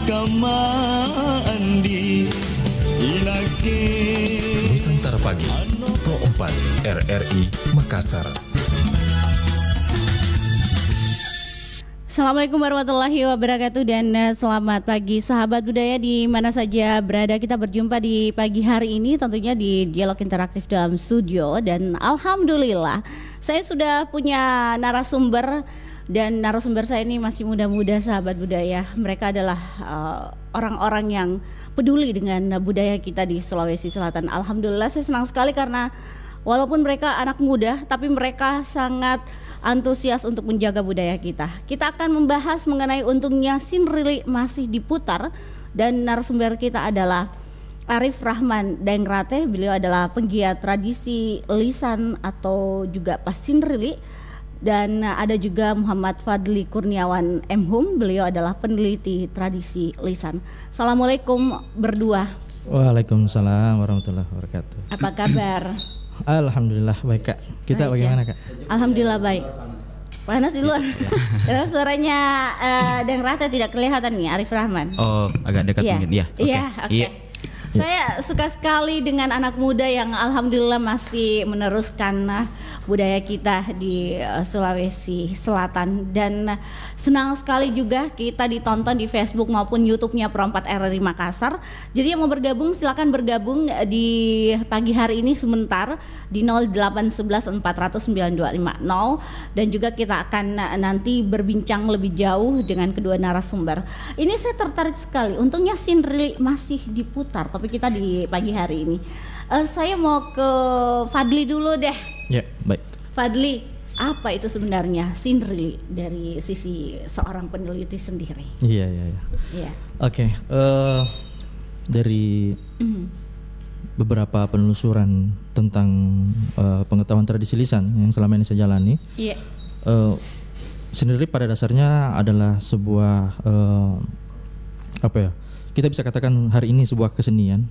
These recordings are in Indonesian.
kamandi inake. Nusantara Pagi, Pro 4 RRI Makassar. Assalamualaikum warahmatullahi wabarakatuh dan selamat pagi sahabat budaya di mana saja berada. Kita berjumpa di pagi hari ini tentunya di Dialog Interaktif dalam studio dan alhamdulillah saya sudah punya narasumber dan narasumber saya ini masih muda-muda sahabat budaya. Mereka adalah orang-orang yang peduli dengan budaya kita di Sulawesi Selatan. Alhamdulillah saya senang sekali karena walaupun mereka anak muda tapi mereka sangat antusias untuk menjaga budaya kita. Kita akan membahas mengenai untungnya Sinrili masih diputar dan narasumber kita adalah Arif Rahman Daengrate. Beliau adalah penggiat tradisi lisan atau juga Pasinrili, dan ada juga Muhammad Fadli Kurniawan M.Hum. Beliau adalah peneliti tradisi lisan. Assalamualaikum berdua. Waalaikumsalam warahmatullahi wabarakatuh. Apa kabar? Alhamdulillah baik Kak. Kita baik, bagaimana ya? Kak? Alhamdulillah baik. Panas di luar. Karena suaranya Daengrate tidak kelihatan nih, Arif Rahman. Oh, agak dekat Iya. mungkin. Iya. Iya, oke. Saya suka sekali dengan anak muda yang alhamdulillah masih meneruskan budaya kita di Sulawesi Selatan, dan senang sekali juga kita ditonton di Facebook maupun YouTube-nya Pro 4 RRI Makassar. Jadi yang mau bergabung silakan bergabung di pagi hari ini sebentar di 0811 400 9250, dan juga kita akan nanti berbincang lebih jauh dengan kedua narasumber. Ini saya tertarik sekali, untungnya Sinrili masih diputar tapi kita di pagi hari ini. Saya mau ke Fadli dulu deh. Ya, baik. Fadli, apa itu sebenarnya Sinrili dari sisi seorang peneliti sendiri? Iya. Iya. Oke, dari beberapa penelusuran tentang pengetahuan tradisi lisan yang selama ini saya jalani, Iya. Sinrili pada dasarnya adalah sebuah apa ya? Kita bisa katakan hari ini sebuah kesenian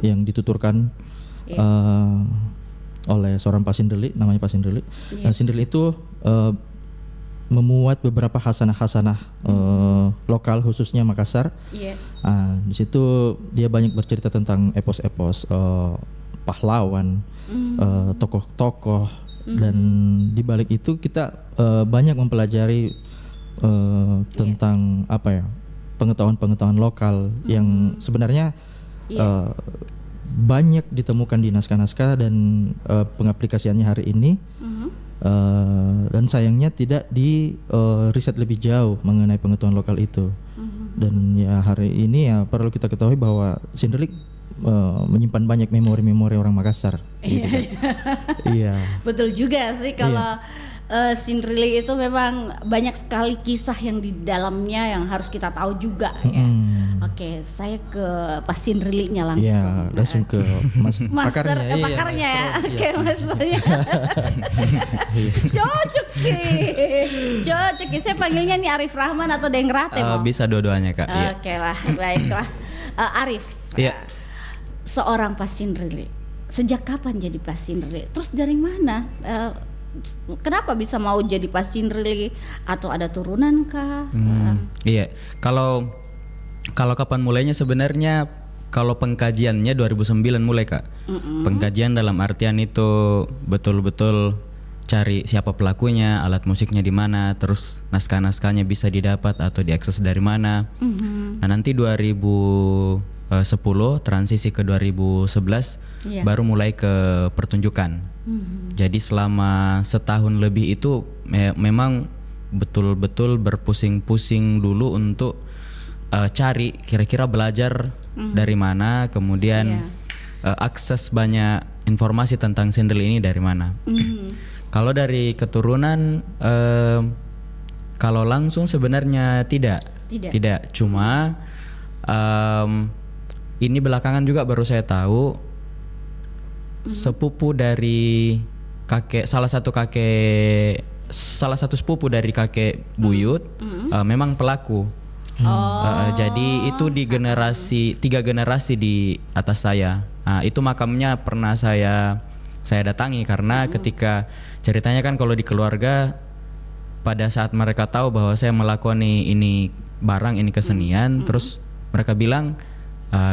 yang dituturkan oleh seorang Pasinrili, namanya Pasinrili. Nah, Sinrili itu memuat beberapa khasanah-khasanah lokal khususnya Makassar. Iya. Di situ dia banyak bercerita tentang epos-epos pahlawan, tokoh-tokoh, dan di balik itu kita banyak mempelajari tentang apa ya? Pengetahuan-pengetahuan lokal yang sebenarnya banyak ditemukan di naskah-naskah dan pengaplikasiannya hari ini, dan sayangnya tidak di riset lebih jauh mengenai pengetahuan lokal itu. Dan ya hari ini ya perlu kita ketahui bahwa Sinrili menyimpan banyak memori-memori orang Makassar. Gitu kan. Iya. Betul juga sih kalau Sinrili itu memang banyak sekali kisah yang di dalamnya yang harus kita tahu juga ya. Oke, saya ke Pasinrilinya langsung. Iya, langsung ke Master pakarnya. pakarnya ya. Oke, masternya. Cocok nih. Saya panggilnya nih Arif Rahman atau Daengrate mau? Bisa dua-duanya Kak. Iya. Oke lah, baiklah. Arif. Iya. Seorang Pasinrili. Sejak kapan jadi Pasinrili? Terus dari mana? Kenapa bisa mau jadi Pasinrili, atau ada turunan kah? Iya. Kalau kapan mulainya sebenarnya, kalau pengkajiannya 2009 mulai Kak. Pengkajian dalam artian itu betul-betul cari siapa pelakunya, alat musiknya di mana, terus naskah-naskahnya bisa didapat atau diakses dari mana. Nah, nanti 2010 transisi ke 2011 baru mulai ke pertunjukan. Jadi selama setahun lebih itu memang betul-betul berpusing-pusing dulu untuk cari kira-kira belajar dari mana, kemudian akses banyak informasi tentang Sinrili ini dari mana. Kalau dari keturunan, kalau langsung sebenarnya tidak. Cuma ini belakangan juga baru saya tahu sepupu dari salah satu sepupu dari kakek buyut memang pelaku. Jadi itu di tiga generasi di atas saya. Itu makamnya pernah saya datangi karena ketika ceritanya kan kalau di keluarga pada saat mereka tahu bahwa saya melakukan ini barang, ini kesenian, terus mereka bilang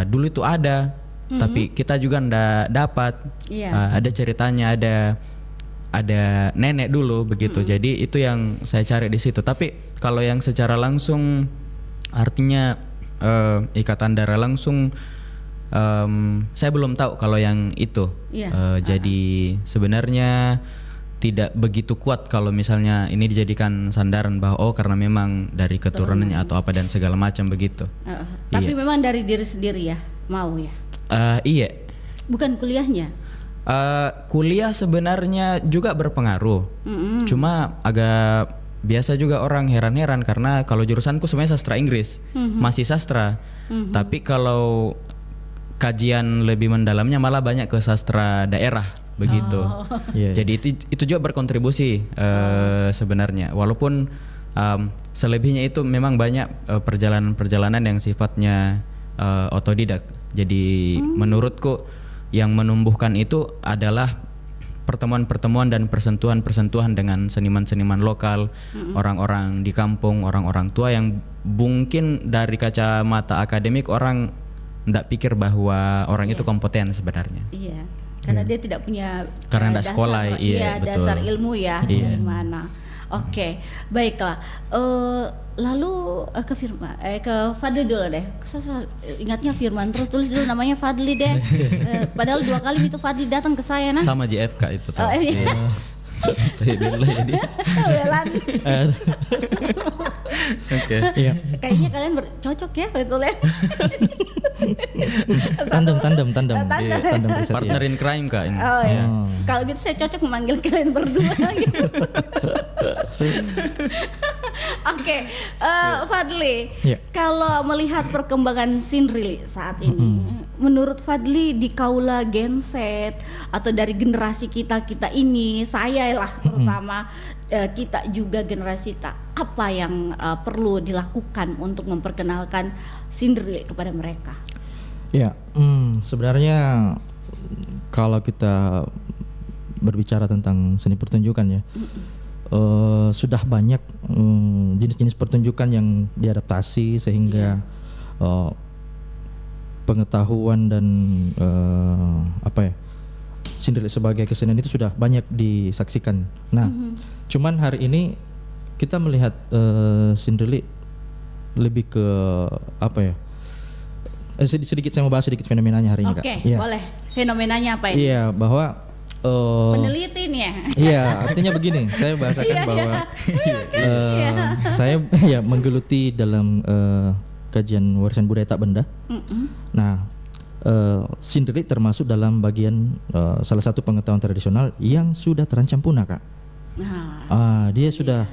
dulu itu ada, tapi kita juga ndak dapat. Iya. Ada ceritanya, ada nenek dulu begitu. Jadi itu yang saya cari di situ. Tapi kalau yang secara langsung, artinya ikatan darah langsung, saya belum tahu kalau yang itu. Iya. Jadi sebenarnya tidak begitu kuat kalau misalnya ini dijadikan sandaran bahwa karena memang dari keturunannya atau apa dan segala macam begitu. Tapi Iya. memang dari diri sendiri ya, mau ya. Iya. Bukan kuliahnya. Kuliah sebenarnya juga berpengaruh. Cuma agak biasa juga orang heran-heran karena kalau jurusanku sebenarnya sastra Inggris, masih sastra. Tapi kalau kajian lebih mendalamnya malah banyak ke sastra daerah begitu. Iya, Jadi itu juga berkontribusi sebenarnya. Walaupun selebihnya itu memang banyak perjalanan-perjalanan yang sifatnya otodidak. Jadi menurutku yang menumbuhkan itu adalah pertemuan-pertemuan dan persentuhan-persentuhan dengan seniman-seniman lokal, orang-orang di kampung, orang-orang tua yang mungkin dari kacamata akademik orang tidak pikir bahwa orang itu kompeten sebenarnya. Iya. Karena dia tidak punya Karena nggak dasar, sekolah, iya, betul. dasar ilmu ya Iya. dari mana. Oke, baiklah. Lalu ke ke Fadli dulu deh. Saya ingatnya Firman terus, tulis dulu namanya Fadli deh. Padahal 2 kali itu Fadli datang ke saya nah. Sama JFK itu tahu. Oh, iya. Tapi bela jadi. Belan. Oke. Iya. Kayaknya kalian cocok ya betul ya. Tandem. Tandem. Iya, tandem riset, Partner ya. in crime Kak ini. Oh ya. Oh. Kalau gitu saya cocok memanggil kalian berdua gitu. Oke, Fadli. Iya. Kalau melihat perkembangan Sinrili saat ini, menurut Fadli di kaula genset atau dari generasi kita ini, saya lah terutama kita juga generasi tak, apa yang perlu dilakukan untuk memperkenalkan Sinrili kepada mereka? Ya, sebenarnya kalau kita berbicara tentang seni pertunjukan ya, sudah banyak jenis-jenis pertunjukan yang diadaptasi sehingga pengetahuan dan Sinrili sebagai kesenian itu sudah banyak disaksikan. Nah, cuman hari ini kita melihat Sinrili lebih ke sedikit saya mau bahas sedikit fenomenanya hari ini, Kak. Oke, Iya. boleh. Fenomenanya apa ini? Iya, bahwa Peneliti nih ya. iya, artinya begini, saya bahasakan bahwa saya ya menggeluti dalam kajian warisan budaya tak benda. Nah, Sinrili termasuk dalam bagian salah satu pengetahuan tradisional yang sudah terancam punah, Kak. Dia sudah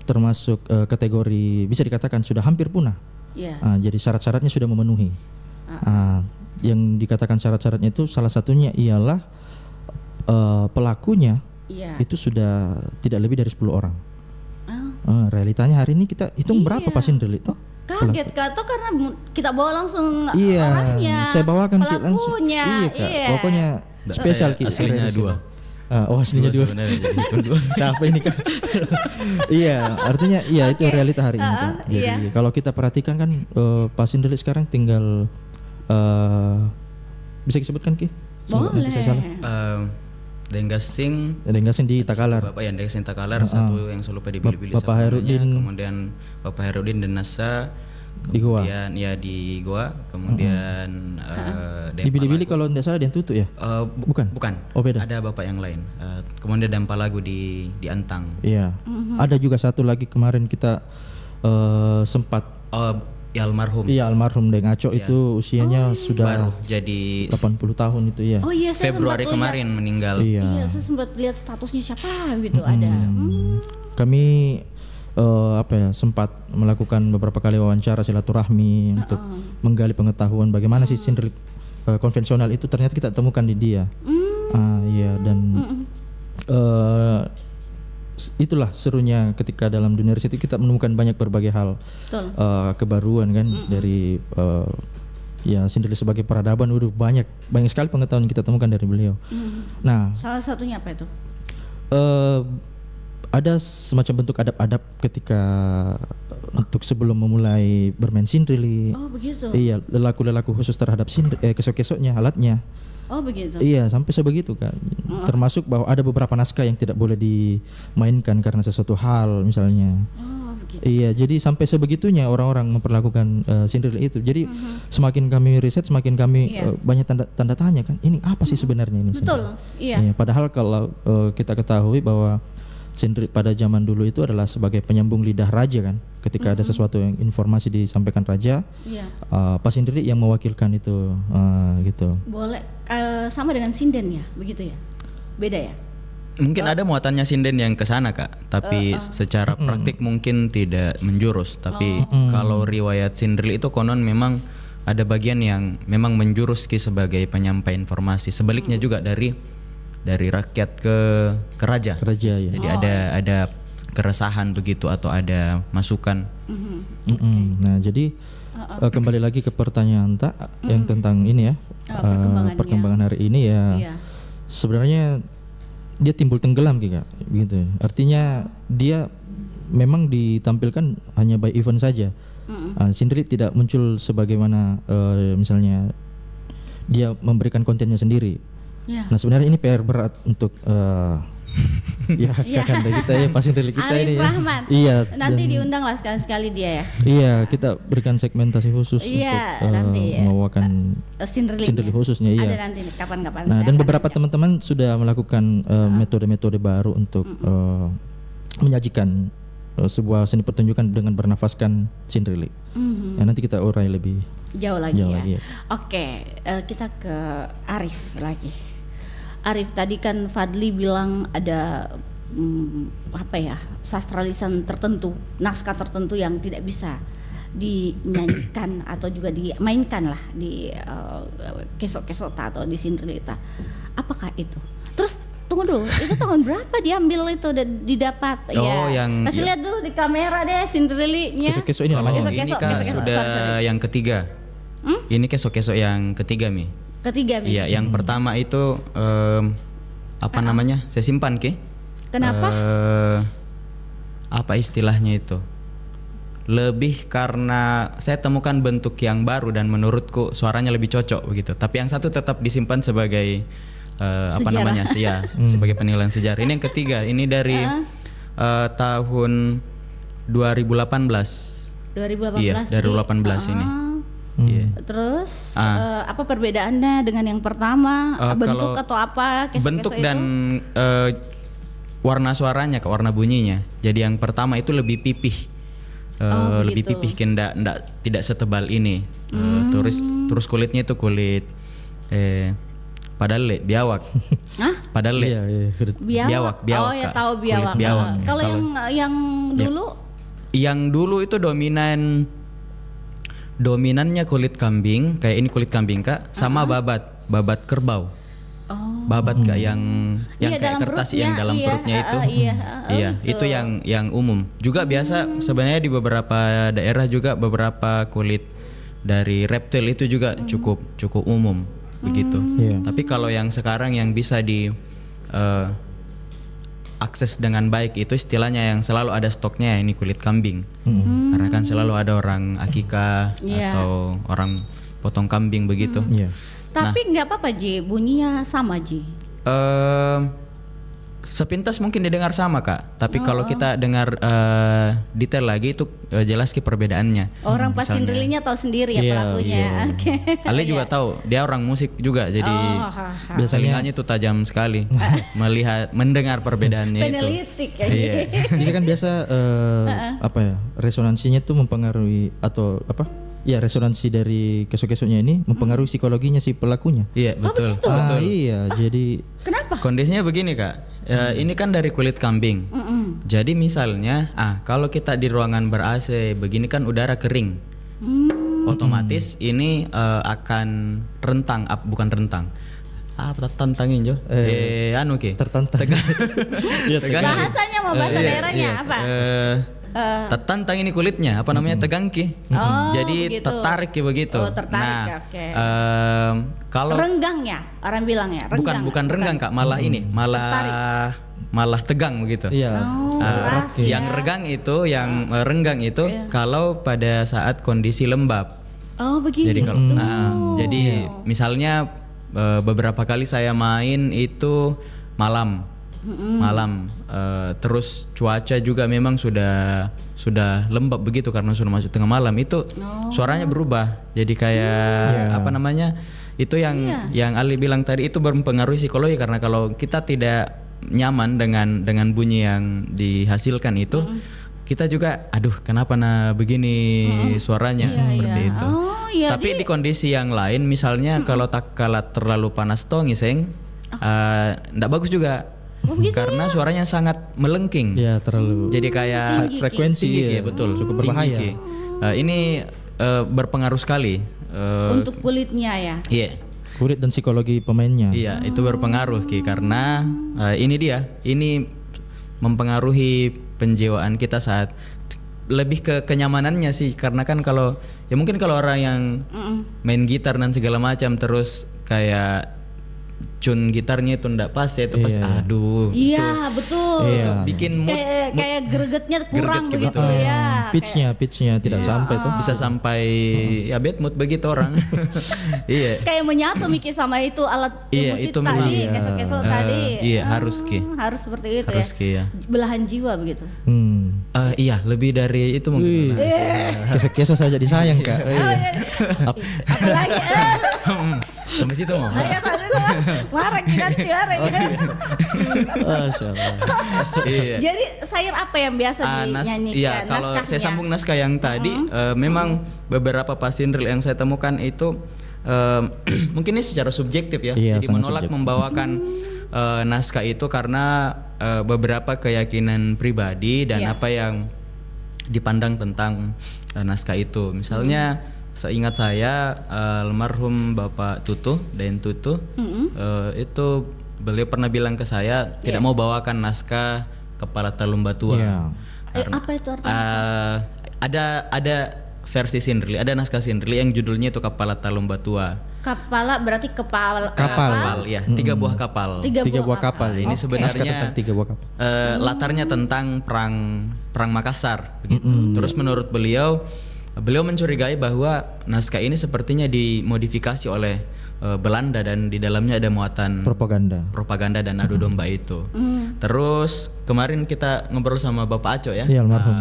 termasuk kategori bisa dikatakan sudah hampir punah. Jadi syarat-syaratnya sudah memenuhi. Yang dikatakan syarat-syaratnya itu salah satunya ialah pelakunya itu sudah tidak lebih dari 10 orang. Realitanya hari ini kita hitung berapa Pak Sinrili toh? Kaget Kak, toh karena kita bawa langsung Iya, orangnya, saya bawakan Ki, langsung. pelakunya. Iya, Kak. Pokoknya spesial Ki. Aslinya 2. Aslinya 2. Sebenarnya jadi hitung 2. Capek ini Kak. Iya, artinya iya itu realita hari ini Kak. Jadi kalau kita perhatikan kan Pak Sinrili sekarang tinggal bisa disebutkan Ki? Boleh. Nanti saya salah. Denggasing di Takalar. Bapak yang Denggasing Takalar, satu yang selalu dipilih-pilih Bapak satu Herudin. namanya, kemudian Bapak Herudin dan Nasa, Di Goa. kemudian ya di Goa, kemudian Di Bili-Bili kalau tidak salah Dian Tutu ya? Bukan? Bukan. Oh, beda. Ada bapak yang lain. Kemudian Dampalagu di Antang. Iya. Ada juga satu lagi kemarin kita sempat Ya almarhum. iya almarhum Deng Aco itu usianya sudah Baru jadi 80 tahun itu ya. Oh iya, saya Februari sempat kemarin meninggal. lihat. Iya. Iya, saya sempat lihat statusnya siapa gitu ada. Kami sempat melakukan beberapa kali wawancara silaturahmi untuk menggali pengetahuan bagaimana sih Sinrili konvensional itu ternyata kita temukan di dia. Iya dan itulah serunya ketika dalam dunia riset kita menemukan banyak berbagai hal. Betul. Kebaruan kan dari ya Sinrili sebagai peradaban udah banyak sekali pengetahuan yang kita temukan dari beliau. Nah, Salah satunya apa itu? ada semacam bentuk adab-adab ketika untuk sebelum memulai bermain sindrili. Oh begitu. Iya, lelaku-lelaku khusus terhadap kesok-kesoknya, alatnya. Oh begitu. Iya, sampai sebegitu Kak. Termasuk bahwa ada beberapa naskah yang tidak boleh dimainkan karena sesuatu hal misalnya. Oh begitu. Iya, jadi sampai sebegitunya orang-orang memperlakukan sindrili itu. Jadi semakin kami riset, semakin kami Iya. banyak tanda tanya kan. Ini apa sih sebenarnya ini? Betul. Iya. Iya, padahal kalau kita ketahui bahwa sindrili pada zaman dulu itu adalah sebagai penyambung lidah raja kan. Ketika ada sesuatu yang informasi disampaikan raja, Iya. Pak sindrili yang mewakilkan itu, gitu. Boleh sama dengan sinden ya, begitu ya? Beda ya? Mungkin ada muatannya sinden yang ke sana Kak, tapi secara praktik mungkin tidak menjurus. Tapi kalau riwayat sindrili itu konon memang ada bagian yang memang menjurus sebagai penyampai informasi. Sebaliknya juga dari rakyat ke raja. Raja ya. Jadi ada keresahan begitu atau ada masukan. Nah, jadi kembali lagi ke pertanyaan tak yang tentang ini ya, perkembangan hari ini ya. Iya. Sebenarnya dia timbul tenggelam Kak, gitu. Artinya dia memang ditampilkan hanya by event saja. Sindrili tidak muncul sebagaimana misalnya dia memberikan kontennya sendiri. Iya. Nah sebenarnya ini PR berat untuk ya kakanda kita ya Pak sindrili kita Arif ini. Rahman. Iya. Nanti dan- diundang lah sekali-sekali dia ya. Iya, kita berikan segmentasi khusus Iya, untuk nanti ya. membawakan Sindrili. sindrili khususnya. Iya. Ada nanti nih, kapan-kapan. Nah, saya dan akan beberapa ajak. teman-teman sudah melakukan metode-metode baru untuk menyajikan sebuah seni pertunjukan dengan bernafaskan sindrili. Mhm. Ya, nanti kita urai lebih Jauh lagi jauh ya. lagi ya. Oke, kita ke Arif lagi. Arif, tadi kan Fadli bilang ada apa ya, sastra lisan tertentu, naskah tertentu yang tidak bisa dinyanyikan atau juga dimainkan lah di kesok-kesota atau di sindrilita. Apakah itu? Terus tunggu dulu, itu tahun berapa diambil itu dan didapat? Oh, yang- kasih lihat dulu di kamera deh sindrilinya. Kesok-kesok ini namanya. Oh, Kesok-kesok, ini Kak kesok-kesok. sudah Sorry. yang ketiga. Ini kesok-kesok yang ketiga Mi. Ketiga Mi. Iya, yang pertama itu apa namanya? Saya simpan Ki. Kenapa? Apa istilahnya itu? Lebih karena saya temukan bentuk yang baru dan menurutku suaranya lebih cocok begitu. Tapi yang satu tetap disimpan sebagai apa Sejarah. namanya? Ya, sebagai penilaian sejarah. Ini yang ketiga. Ini dari tahun 2018. 2018. Iya, dari 2018 ini. Iya. Terus apa perbedaannya dengan yang pertama? Bentuk kalau atau apa? Kesok-kesok bentuk itu? dan warna suaranya, warna bunyinya. Jadi yang pertama itu lebih pipih, lebih begitu. pipih, tidak setebal ini. Terus kulitnya itu kulit padahal biawak. Hah? Padahal Iya, iya. Biawak. biawak, Oh ya, Kak. tahu biawak. Kulit biawak. Kalau yang dulu Yang dulu itu dominannya kulit kambing, kayak ini kulit kambing Kak, sama babat kerbau. Babat Kak yang Iya, kayak dalam kertas perutnya, yang dalam iya, perutnya itu. Iya, betul. itu yang umum. Juga biasa sebenarnya di beberapa daerah juga beberapa kulit dari reptil itu juga cukup umum begitu. Iya. Tapi kalau yang sekarang yang bisa di akses dengan baik itu istilahnya yang selalu ada stoknya ini kulit kambing. Karena kan selalu ada orang akikah Iya. atau orang potong kambing begitu. Iya. Tapi nggak apa-apa Ji, bunyinya sama Ji. Sepintas mungkin didengar sama Kak, tapi kalau kita dengar detail lagi itu jelas ke perbedaannya. Orang pas Misalnya- sindrilinya tahu sendiri ya Iya, pelakunya. iya. Oke. Ale juga tahu dia orang musik juga, jadi Oh, ha. telinganya itu tajam sekali mendengar perbedaannya itu. Penelitik ya. Iya. Ini kan biasa apa ya, resonansinya tuh mempengaruhi atau apa? Ya, resonansi dari kesok-kesoknya ini mempengaruhi psikologinya si pelakunya. Iya betul. Iya, jadi Kenapa? Kondisinya begini Kak, ini kan dari kulit kambing. Jadi misalnya, kalau kita di ruangan ber-AC begini kan udara kering, otomatis ini akan rentang, bukan rentang. Apa tantangin Jo? Anu Ki. tertantang. Iya, Bahasanya mau bahasa daerahnya apa? Tertantang ini kulitnya, apa namanya, tegang Ki. Oh, Jadi begitu. tertarik Ki begitu. Oh, tertarik, Nah, oke. kalau Renggang ya, orang bilangnya. bukan renggang Kak, malah ini, malah malah tegang begitu. Iya. keras ya. Yang renggang itu kalau pada saat kondisi lembab. Oh begitu. Jadi kalau jadi misalnya beberapa kali saya main itu malam, terus cuaca juga memang sudah lembab begitu karena sudah masuk tengah malam itu suaranya berubah. Jadi kayak apa namanya itu yang Ali bilang tadi itu berpengaruh psikologi karena kalau kita tidak nyaman dengan bunyi yang dihasilkan itu kita juga aduh kenapa begini suaranya seperti itu. Tapi di kondisi yang lain misalnya kalau tak kala terlalu panas ngiseng enggak bagus juga. Karena suaranya sangat melengking. Ya terlalu. Jadi kayak frekuensi tinggi, betul. Cukup berbahaya. Tinggi, ini berpengaruh sekali untuk kulitnya ya. Iya. Kulit dan psikologi pemainnya. Iya, itu berpengaruh Ki karena ini mempengaruhi penjiwaan kita saat lebih ke kenyamanannya sih karena kan kalau ya mungkin kalau orang yang main gitar dan segala macam terus kayak tune gitarnya itu ndak pas ya itu pas aduh iya betul bikin mood, kayak gregetnya kurang greget begitu ya pitchnya tidak sampai tuh bisa sampai ya bad mood begitu orang. Iya kayak menyatu Miki sama itu alat musik itu tadi kesok-kesok tadi harus Ki harus seperti itu harus ya Ki, ya belahan jiwa begitu. Iya lebih dari itu mungkin. Kesok-kesok saja disayang Kak. Apalagi sampai situ mau. Marah ganti. Iya. Jadi sayur apa yang biasa dinyanyikan? Iya, kalau saya sambung naskah yang tadi memang beberapa pasindril yang saya temukan itu mungkin ini secara subjektif ya. Jadi menolak membawakan naskah itu karena beberapa keyakinan pribadi dan apa yang dipandang tentang naskah itu. Misalnya seingat saya almarhum Bapak Tutu Dain Tutu itu beliau pernah bilang ke saya tidak mau bawakan naskah Kepala Talumba Tua. Apa itu artinya? Ada versi Sindrili, ada naskah Sindrili yang judulnya itu Kepala Talumba Tua. Kepala berarti kepala. Kapal ya, 3 buah kapal. 3 buah kapal. Ini sebenarnya 3 buah kapal. Latarnya tentang perang Makassar begitu. Terus menurut beliau mencurigai bahwa naskah ini sepertinya dimodifikasi oleh Belanda dan di dalamnya ada muatan propaganda dan adu domba itu. Terus kemarin kita ngobrol sama Bapak Aco ya.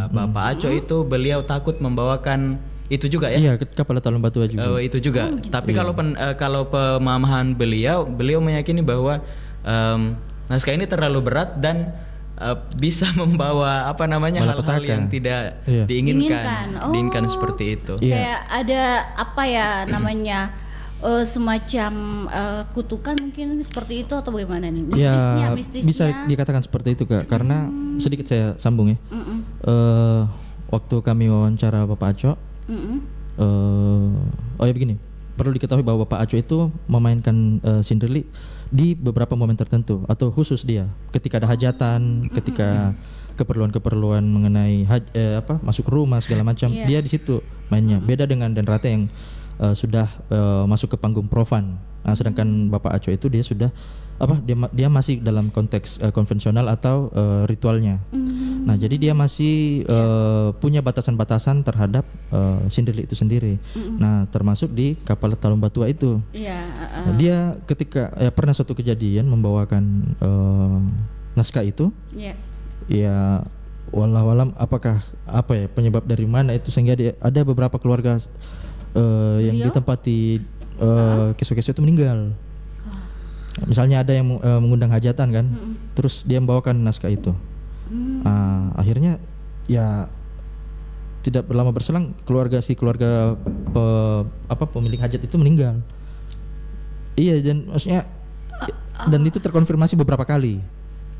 Bapak Aco itu beliau takut membawakan itu juga ya. Iya, Kepala Talumba Tua juga. Itu juga. Tapi kalau pemahaman beliau meyakini bahwa naskah ini terlalu berat dan bisa membawa hal-hal yang tidak diinginkan seperti itu. Kayak ada apa ya namanya semacam kutukan mungkin seperti itu atau bagaimana nih? Mistisnya. Bisa dikatakan seperti itu Kak. Karena sedikit saya sambung ya. Waktu kami wawancara Bapak Aco, begini. Perlu diketahui bahwa Bapak Aco itu memainkan Sindrili di beberapa momen tertentu atau khusus dia ketika ada hajatan, ketika keperluan-keperluan mengenai masuk rumah segala macam, dia di situ mainnya. Beda dengan Dan Rate yang sudah masuk ke panggung profan. Nah, sedangkan Bapak Aco itu dia sudah dia masih dalam konteks konvensional atau ritualnya. Nah, jadi dia masih punya batasan-batasan terhadap Sindrili itu sendiri. Nah, termasuk di Kapal Talumba Tua itu. Dia ketika pernah suatu kejadian membawakan naskah itu. Ya wallahualam apakah penyebab dari mana itu sehingga ada beberapa keluarga yang ditempati kesok-kesok itu meninggal. Misalnya ada yang mengundang hajatan kan, terus dia membawakan naskah itu. Akhirnya ya tidak berlama berselang keluarga pemilik hajat itu meninggal. Iya, dan maksudnya dan itu terkonfirmasi beberapa kali.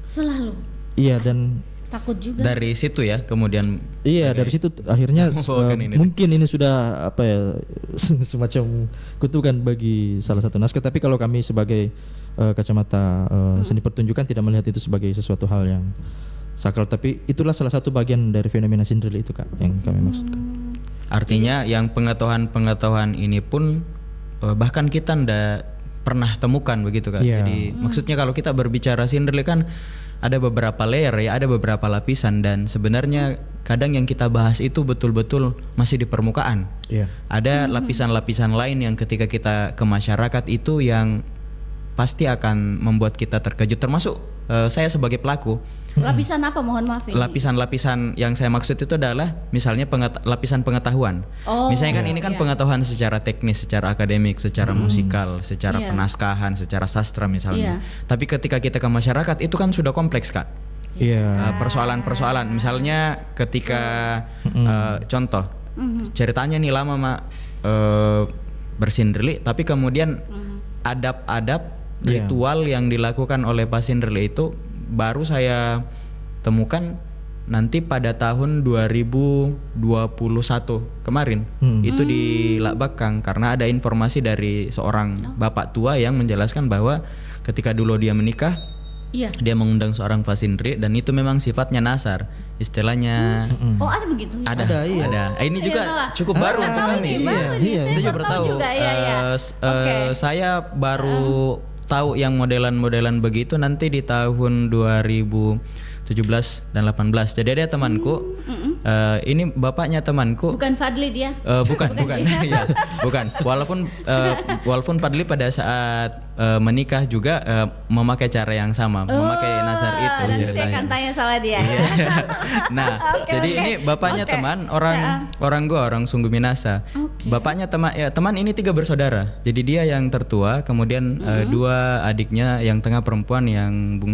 Selalu. Iya, dan takut juga. Dari situ ya kemudian. Iya, dari situ akhirnya mungkin ini sudah semacam kutukan bagi salah satu naskah. Tapi kalau kami sebagai kacamata seni pertunjukan tidak melihat itu sebagai sesuatu hal yang sakral. Tapi itulah salah satu bagian dari fenomena Sindrili itu Kak yang kami maksudkan. Artinya yang pengetahuan ini pun bahkan kita ndak pernah temukan begitu Kak. Jadi maksudnya kalau kita berbicara Sindrili kan ada beberapa layer ya, ada beberapa lapisan, dan sebenarnya kadang yang kita bahas itu betul-betul masih di permukaan. Iya. Ada lapisan-lapisan lain yang ketika kita ke masyarakat itu yang pasti akan membuat kita terkejut, termasuk saya sebagai pelaku. Lapisan apa, mohon maaf ini? Lapisan-lapisan yang saya maksud itu adalah misalnya lapisan pengetahuan. Oh, Misalnya kan ini kan iya. pengetahuan secara teknis, secara akademik, secara musikal, secara Iya. penaskahan, secara sastra misalnya. Iya. Tapi ketika kita ke masyarakat itu kan sudah kompleks, Kak. Iya. Persoalan-persoalan misalnya ketika contoh ceritanya nih lama Mak bersinderli, tapi kemudian adab-adab Iya. ritual yang dilakukan oleh pasinderli itu baru saya temukan nanti pada tahun 2021 kemarin. Itu di Lakbakang, karena ada informasi dari seorang bapak tua yang menjelaskan bahwa ketika dulu dia menikah, Iya. dia mengundang seorang pasindri dan itu memang sifatnya nasar istilahnya. Oh, ada begitu. Ada. Ini Saya juga salah. cukup baru Saya untuk tahu kami. nih, baru nih. Iya, Saya Itu juga baru baru tahu tahu. juga, ya. Oke. Saya baru tahu yang modelan-modelan begitu nanti di tahun 2017 dan 18. Jadi ada temanku, ini bapaknya temanku. Bukan Fadli dia. Bukan. Ya, bukan. Walaupun Padli pada saat menikah juga memakai cara yang sama, memakai nazar itu Nanti saya ceritanya. akan tanya sama dia. Iya. Nah, Oke, jadi oke. ini bapaknya Oke. teman orang Sungguh Minasa. Oke. Bapaknya teman ini 3 bersaudara. Jadi dia yang tertua, kemudian 2 adiknya yang tengah perempuan, yang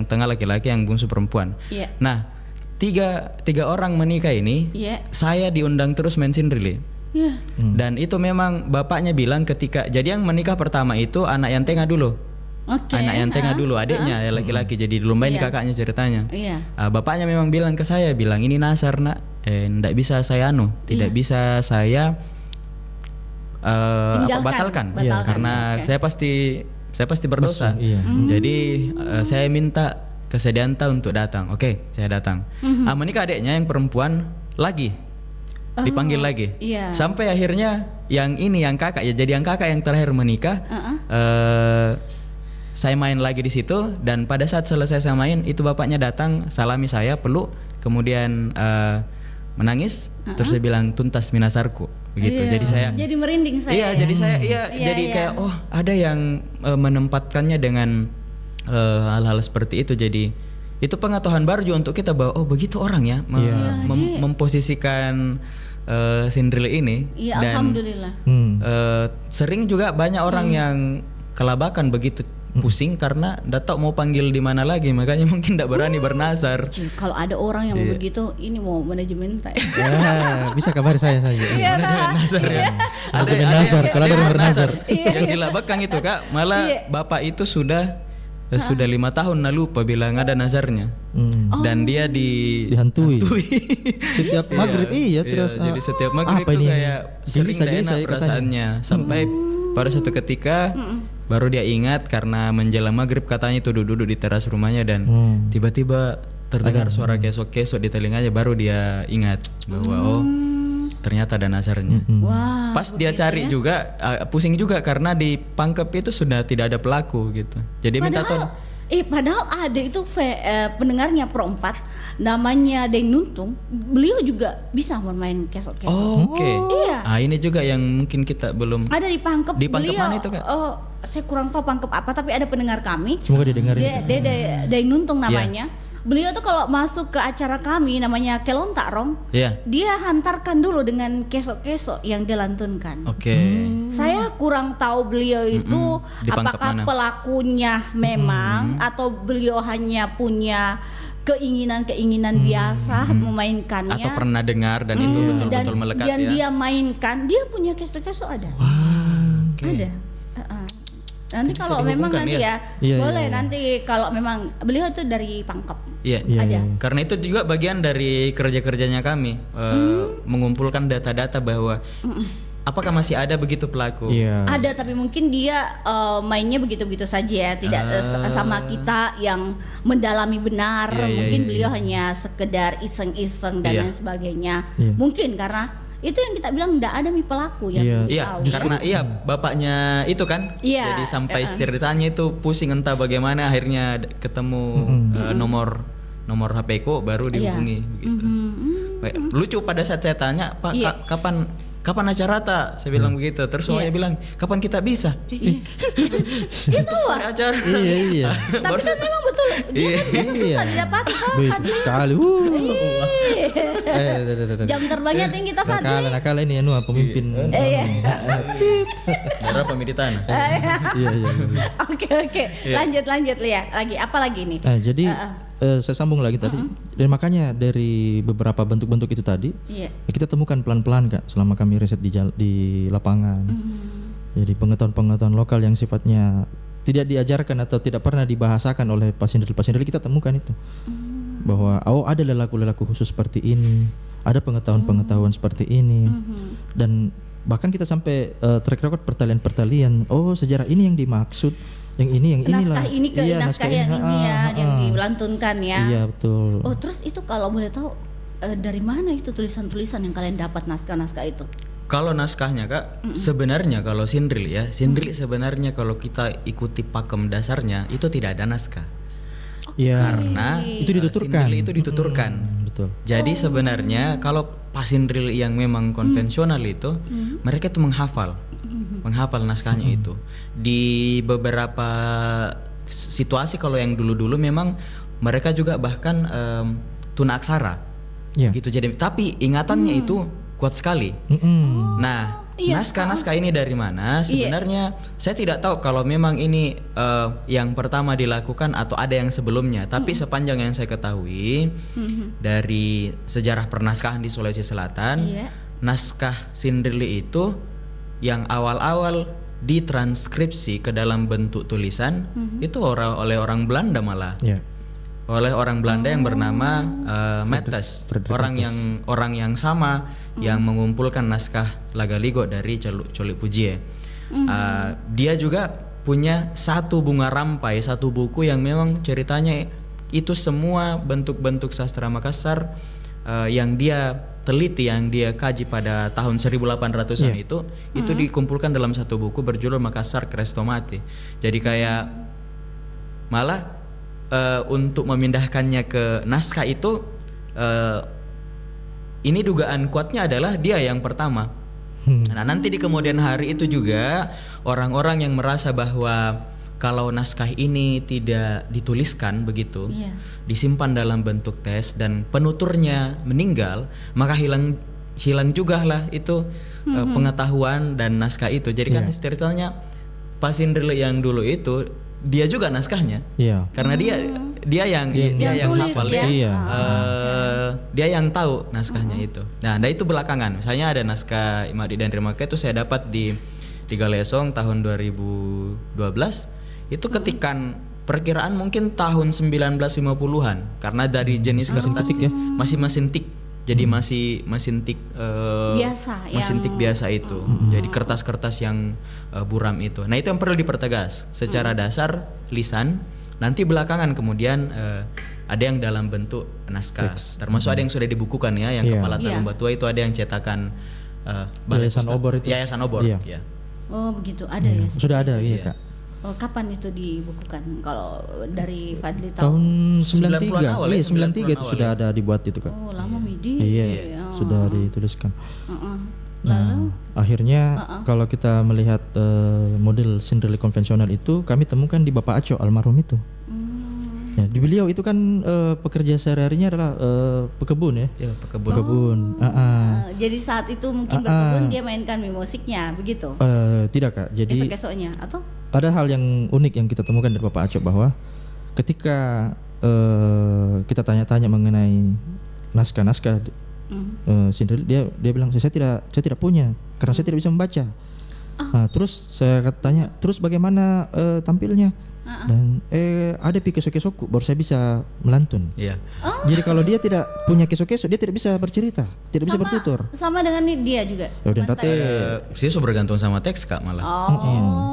tengah laki-laki, yang bungsu perempuan. Iya. Nah, tiga orang menikah ini, Iya. saya diundang terus main sinderli. Iya. Dan itu memang bapaknya bilang ketika jadi yang menikah pertama itu anak yang tengah dulu. Oke. Anak yang tengah dulu, adiknya ya laki-laki, jadi dilombain Iya. kakaknya ceritanya. Iya. Bapaknya memang bilang ke saya, bilang ini nasar nak, tidak bisa saya tidak Iya. bisa saya Tinggalkan. batalkan, Batalkan, karena oke. saya pasti berdosa. Berdosa, iya. Jadi saya minta kesediaan untuk datang. Oke, saya datang. Menikah adiknya yang perempuan lagi. Dipanggil lagi. iya. Sampai akhirnya yang kakak ya, jadi yang kakak yang terakhir menikah. Saya main lagi di situ, dan pada saat selesai saya main itu bapaknya datang, salami saya, peluk, kemudian menangis, terus saya bilang tuntas minasarku begitu. Iya. Jadi saya Jadi merinding saya. Iya, jadi saya Iya, jadi iya. kayak oh, ada yang menempatkannya dengan hal-hal seperti itu. Jadi itu pengetahuan baru juga untuk kita bahwa oh begitu orang ya memposisikan Sindrili ini. Iya, dan alhamdulillah. sering juga banyak orang yang kelabakan begitu, pusing karena nggak tahu mau panggil di mana lagi, makanya mungkin nggak berani bernasar. Cih, kalau ada orang yang Iya. mau begitu, ini mau manajemen tak? Ya, bisa kabari saya saja. Iya, Manajemen nasar ya. Manajemen nasar, kalau ada yang bernasar. Yang di Labakang itu Kak, malah Iya. bapak itu sudah 5 tahun lupa bilang ada nazarnya. Dan dia Dihantui. Setiap maghrib iya terus. Jadi setiap maghrib apa itu ini? kayak sering Gelisah, gak enak gelisah ya katanya. perasaannya. Sampai pada satu ketika baru dia ingat karena menjelang maghrib katanya itu duduk di teras rumahnya dan tiba-tiba terdengar suara kesok-kesok di telinganya, baru dia ingat bahwa oh ternyata ada nazarnya. Wah. Pas dia cari juga pusing juga karena di Pangkep itu sudah tidak ada pelaku gitu. Jadi minta tolong. Padahal ada itu pendengarnya Pro 4 namanya Deng Nuntung, beliau juga bisa bermain kesok-kesok. Oh, oke. Iya. Ini juga yang mungkin kita belum. Ada di Pangkep. Di Pangkep beliau, mana itu, Kak? Saya kurang tahu Pangkep apa, tapi ada pendengar kami. Semoga didengarin. Deng Nuntung namanya. Iya. Beliau tuh kalau masuk ke acara kami namanya Kelontak Rong, Iya. dia hantarkan dulu dengan kesok-kesok yang dilantunkan. Oke. Saya kurang tahu beliau itu Di Pangkep apakah mana? pelakunya memang atau beliau hanya punya keinginan-keinginan biasa memainkannya. Atau pernah dengar dan itu betul-betul melekat dan ya. dia mainkan, dia punya kesok-kesok ada. Oke. Ada. Nanti Bisa kalau memang dihubungkan nanti ya? Iya, boleh iya. nanti kalau memang beliau itu dari Pangkep. Iya. Ada. Karena itu juga bagian dari kerja-kerjanya kami mengumpulkan data-data bahwa apakah masih ada begitu pelaku. Iya. Ada, tapi mungkin dia mainnya begitu-begitu saja ya, tidak sama kita yang mendalami benar. Iya, iya, Mungkin iya, beliau hanya sekedar iseng-iseng dan Iya. lain sebagainya. Iya. Mungkin karena Itu yang kita bilang enggak ada mi pelaku yang Iya. Iya, tahu. karena bapaknya itu kan. Iya. Jadi sampai ceritanya itu pusing entah bagaimana akhirnya ketemu nomor HP ku baru dihubungi begitu. Baik, lucu pada saat saya tanya, "Pak, Iya. kapan acara tak?" Saya bilang begitu. Terus saya bilang, "Kapan kita bisa?" Dia tahu ah. Ada acara. Iya. Tapi kan memang betul dia kan biasa susah didapati toh Wih, Fadli. sekali. Jam terbangnya tinggi toh Fadli. Nakal ini pemimpin. Iya. Berapa militan? Iya. Oke. Lanjut Lia. Lagi apa lagi nih? Nah, jadi saya sambung lagi tadi. Dan makanya dari beberapa bentuk-bentuk itu tadi, Iya. ya kita temukan pelan-pelan Kak selama kami riset di lapangan. Jadi pengetahuan-pengetahuan lokal yang sifatnya tidak diajarkan atau tidak pernah dibahasakan oleh pasien kita temukan itu. Bahwa ada lelaku-lelaku khusus seperti ini, ada pengetahuan-pengetahuan seperti ini. Dan bahkan kita sampai track record pertalian-pertalian. Oh, sejarah ini yang dimaksud. Yang inilah. Naskah ini ke naskah yang ini ya, yang dilantunkan ya. Iya, betul. Oh, terus itu kalau boleh tahu dari mana itu tulisan-tulisan yang kalian dapat naskah-naskah itu? Kalau naskahnya Kak, sebenarnya kalau Sindril ya, Sindril sebenarnya kalau kita ikuti pakem dasarnya itu tidak ada naskah. Iya. Karena itu dituturkan. Sindril itu dituturkan. Betul. Jadi sebenarnya kalau pasindril yang memang konvensional itu mereka itu menghafal naskahnya itu. Di beberapa situasi kalau yang dulu-dulu memang mereka juga bahkan tunaaksara. Iya. Gitu. Jadi tapi ingatannya itu kuat sekali. Nah, naskah-naskah ini dari mana? Sebenarnya saya tidak tahu kalau memang ini yang pertama dilakukan atau ada yang sebelumnya. Tapi sepanjang yang saya ketahui dari sejarah pernaskahan di Sulawesi Selatan, naskah Sindrili itu yang awal-awal ditranskripsi ke dalam bentuk tulisan itu oleh orang Belanda malah. Iya. Oleh orang Belanda yang bernama Mattes, orang yang sama yang mengumpulkan naskah Lagaligo dari Colik Pujie. Dia juga punya satu bunga rampai, satu buku yang memang ceritanya itu semua bentuk-bentuk sastra Makassar yang dia teliti, yang dia kaji pada tahun 1800-an itu dikumpulkan dalam satu buku berjudul Makassar Krestomati. Jadi kayak malah untuk memindahkannya ke naskah itu ini dugaan kuatnya adalah dia yang pertama. Nah, nanti di kemudian hari itu juga orang-orang yang merasa bahwa kalau naskah ini tidak dituliskan begitu, disimpan dalam bentuk teks dan penuturnya meninggal, maka hilang juga lah itu pengetahuan dan naskah itu. Jadi kan ceritanya Pak Sindril yang dulu itu dia juga naskahnya, karena dia yang hafal, dia yang tahu naskahnya itu. Nah, itu belakangan. Misalnya ada naskah Imadi dan Rimaka itu saya dapat di Galesong tahun 2012. Itu ketikan perkiraan mungkin tahun 1950-an, karena dari jenis kertas masih mesin tik. Jadi masih mesin tik biasa itu. Jadi kertas-kertas yang buram itu. Nah, itu yang perlu dipertegas. Secara dasar lisan, nanti belakangan kemudian ada yang dalam bentuk naskah. Termasuk ada yang sudah dibukukan ya, yang Kepala Tarung Batua itu ada yang cetakan Yayasan Obor itu. Yayasan Obor. Iya. Oh, begitu ada ya. Sudah ada, iya Kak. Oh, kapan itu dibukukan? Kalau dari Fadli tahu? Tahun 90-an 93. awal Iya, ya, 93 itu 90-an sudah ada dibuat itu Kak. Oh, lama Midi. Iya, sudah dituliskan. Lalu Nah, akhirnya kalau kita melihat model Sindrili konvensional itu kami temukan di Bapak Aco almarhum itu. Ya, di beliau itu kan pekerja sehari-harinya adalah pekebun ya. Ya, pekebun. Pekebun. jadi saat itu mungkin berkebun dia mainkan musiknya begitu. Tidak Kak. Jadi Esok-esoknya atau? ada hal yang unik yang kita temukan dari Bapak Aco bahwa ketika kita tanya-tanya mengenai naskah-naskah Sindrili, dia bilang saya tidak punya karena saya tidak bisa membaca. Nah, terus saya tanya, terus bagaimana tampilnya? Dan ada kesok-kesokku baru saya bisa melantun. Iya. Jadi kalau dia tidak punya kesok-kesok dia tidak bisa bercerita, tidak bisa bertutur. Sama dengan dia juga. Dan Sih bergantung sama teks Kak malah.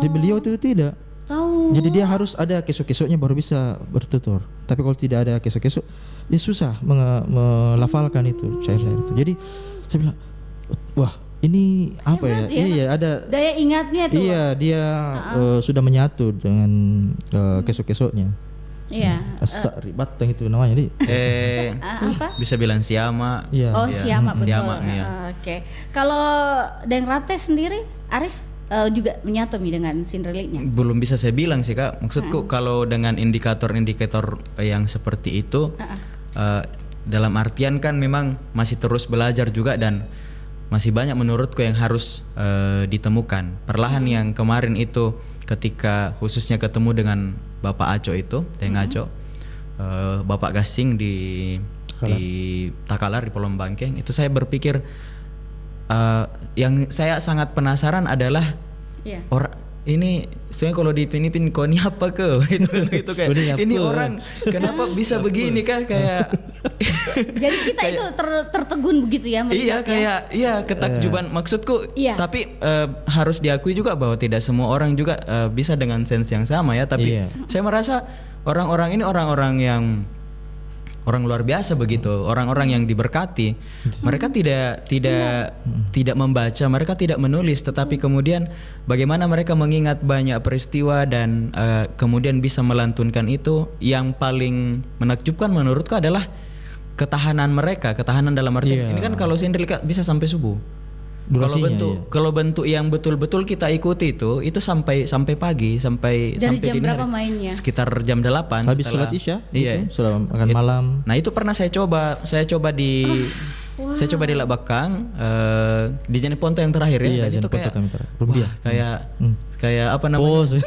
Jadi beliau itu tidak. Tahu. Jadi dia harus ada kesok-kesoknya baru bisa bertutur. Tapi kalau tidak ada kesok-kesok, dia susah melafalkan itu syair-syair itu. Jadi saya bilang, wah ini apa ya? Hebat ya. Iya ada. Daya ingatnya tuh. Iya dia sudah menyatu dengan kesok-kesoknya. Iya. Ribat itu namanya di. Apa? Bisa bilang siama. Iya. Oh, siama betul. Siama, iya. Oke. Kalau Deng Rate sendiri, Arif juga menyatu dengan Cinderella-nya. Belum bisa saya bilang sih Kak. Maksudku kalau dengan indikator-indikator yang seperti itu, dalam artian kan memang masih terus belajar juga dan masih banyak menurutku yang harus ditemukan. Perlahan yang kemarin itu ketika khususnya ketemu dengan Bapak Aco itu, Deng Aco, Bapak Gasing di Takalar di Polom Bangkeng, itu saya berpikir yang saya sangat penasaran adalah orang ini sebenarnya kalau di Filipina kok ini apa ke itu kayak ini orang kenapa bisa begini kah kayak jadi kita itu tertegun begitu ya iya kayak iya ketakjuban maksudku tapi harus diakui juga bahwa tidak semua orang juga bisa dengan sense yang sama ya tapi saya merasa orang-orang ini orang-orang yang orang luar biasa begitu, orang-orang yang diberkati. Mereka tidak membaca, mereka tidak menulis, tetapi kemudian bagaimana mereka mengingat banyak peristiwa dan kemudian bisa melantunkan itu. Yang paling menakjubkan menurutku adalah ketahanan mereka, ketahanan dalam arti ini kan kalau Cinderella bisa sampai subuh. Kalau bentuk yang betul-betul kita ikuti itu sampai pagi sampai dari sampai jam dini berapa hari. mainnya? Sekitar jam 8 habis sholat isya setelah makan malam. Nah itu pernah saya coba di saya coba di Labakang di Jeneponto yang terakhir ya. Dan itu kayak apa namanya?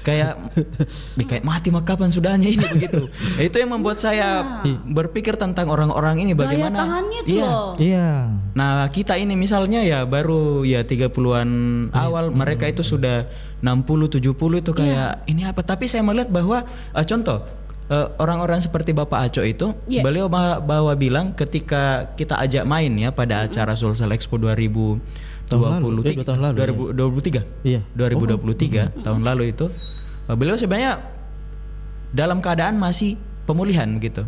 kayak mati kapan sudahnya ini begitu. Itu yang membuat saya berpikir tentang orang-orang ini bagaimana. Daya tahannya tuh loh. Iya. Nah kita ini misalnya ya baru ya 30-an awal, mereka itu sudah 60-70 itu kayak ini apa. Tapi saya melihat bahwa contoh orang-orang seperti Bapak Aco itu beliau bawa bilang ketika kita ajak main ya pada acara Sulsel Expo 2023 tahun lalu itu beliau sebenarnya dalam keadaan masih pemulihan begitu.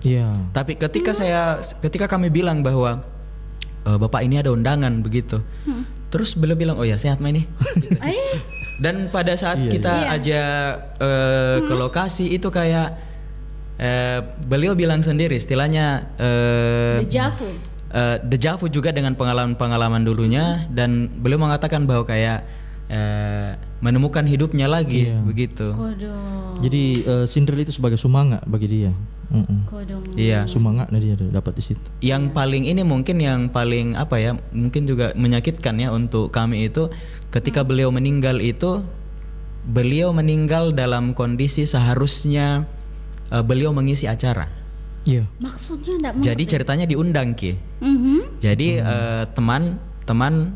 Tapi ketika kami bilang bahwa Bapak ini ada undangan begitu. Terus beliau bilang oh ya sehat main nih. Gitu. Dan pada saat kita ajak ke lokasi itu kayak beliau bilang sendiri istilahnya dejavu juga dengan pengalaman dulunya dan beliau mengatakan bahwa kayak menemukan hidupnya lagi begitu. Jadi Cinderella itu sebagai sumanga bagi dia. Iya. Sumanga dia dapat di situ. Yang paling ini mungkin yang paling apa ya mungkin juga menyakitkan ya untuk kami itu ketika beliau meninggal itu beliau meninggal dalam kondisi seharusnya beliau mengisi acara. Iya. Maksudnya enggak mengerti. Jadi ceritanya diundang Ki. Jadi teman-teman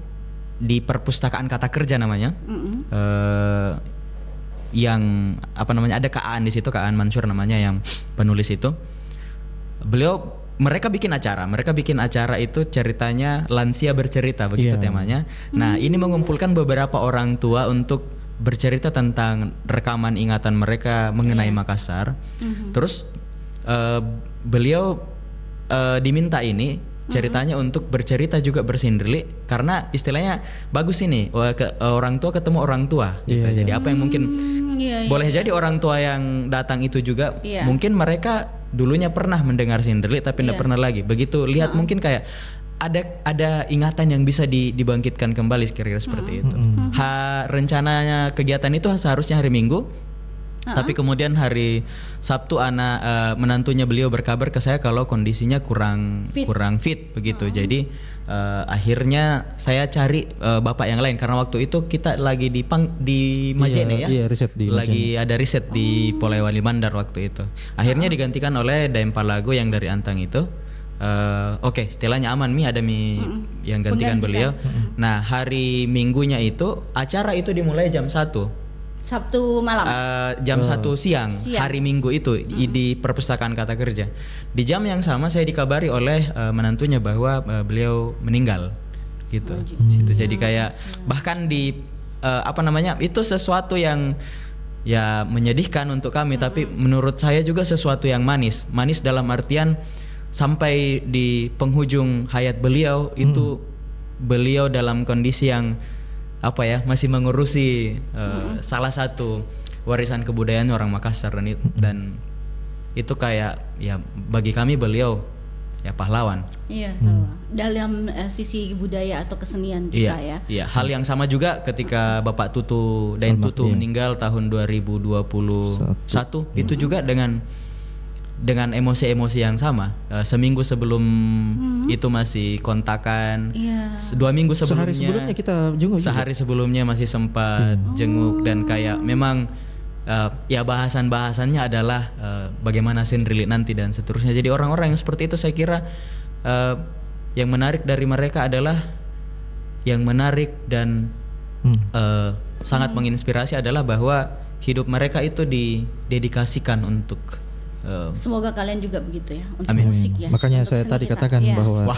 di perpustakaan kata kerja namanya. Yang apa namanya ada Kak Aan di situ, Kak Aan Mansur namanya yang penulis itu. Mereka bikin acara itu ceritanya lansia bercerita begitu temanya. Nah, ini mengumpulkan beberapa orang tua untuk bercerita tentang rekaman ingatan mereka mengenai Makassar. Terus beliau diminta ini ceritanya untuk bercerita juga bersindri karena istilahnya bagus ini orang tua ketemu orang tua gitu. Jadi apa yang mungkin boleh jadi orang tua yang datang itu juga mungkin mereka dulunya pernah mendengar Cinderella tapi tidak pernah lagi. Begitu lihat mungkin kayak ada ingatan yang bisa dibangkitkan kembali kira-kira seperti itu. Rencananya kegiatan itu seharusnya hari Minggu. Tapi kemudian hari Sabtu menantunya beliau berkabar ke saya kalau kondisinya kurang fit begitu. Jadi akhirnya saya cari bapak yang lain karena waktu itu kita lagi di Majene riset di lagi Majene. Ada riset di Polewali Mandar waktu itu. Akhirnya digantikan oleh Daim Palago yang dari Antang itu. Oke, istilahnya aman ada yang gantikan beliau. Nah, hari Minggunya itu acara itu dimulai jam 1. Sabtu malam. Jam 1 siang hari Minggu itu di perpustakaan kata kerja. Di jam yang sama saya dikabari oleh menantunya bahwa beliau meninggal gitu. Situ jadi kayak bahkan di itu sesuatu yang ya menyedihkan untuk kami tapi menurut saya juga sesuatu yang manis dalam artian sampai di penghujung hayat beliau itu beliau dalam kondisi yang apa ya, masih mengurusi salah satu warisan kebudayaan orang Makassar, dan itu kayak ya bagi kami beliau ya pahlawan. Iya, sama. Dalam sisi budaya atau kesenian kita ya. Iya, hal yang sama juga ketika Bapak Tutu Dain Tutu meninggal tahun 2021 itu juga dengan emosi-emosi yang sama. Seminggu sebelum itu masih kontakan. 2 minggu sebelumnya. Sehari sebelumnya kita jenguk. Sehari sebelumnya masih sempat jenguk, dan kayak memang ya bahasannya adalah bagaimana Sindrilik nanti dan seterusnya. Jadi orang-orang yang seperti itu saya kira yang menarik dari mereka adalah dan sangat menginspirasi adalah bahwa hidup mereka itu didedikasikan untuk semoga kalian juga begitu ya untuk Amin. musik ya. Makanya untuk saya seni tadi kita. katakan Iya. bahwa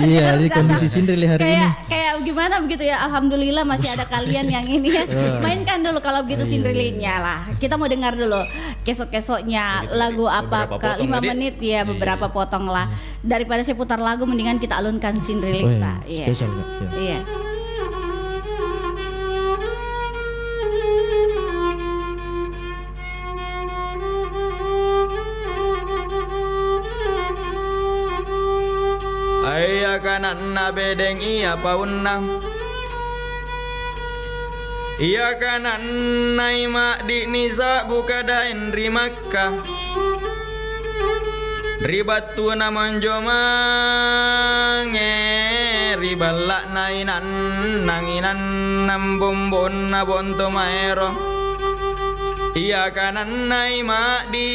iya di kondisi Sindrilik hari ini. Kayak gimana begitu ya, alhamdulillah masih ada kalian yang ini ya. Mainkan dulu kalau begitu Sindriliknya lah. Kita mau dengar dulu kesok-kesoknya lagu apa ke 5 menit ya, beberapa potong lah. Daripada saya putar lagu mendingan kita alunkan Sindrilik lah. Spesial Kak. Iya. Ayah kanan na bedeng iya paunang, iya kanan na ima di nisa buka dain rimakka, ribatu na monjomange, ribalak na inan nanginan nambombon na bonto maero. Iya kanan nai mak di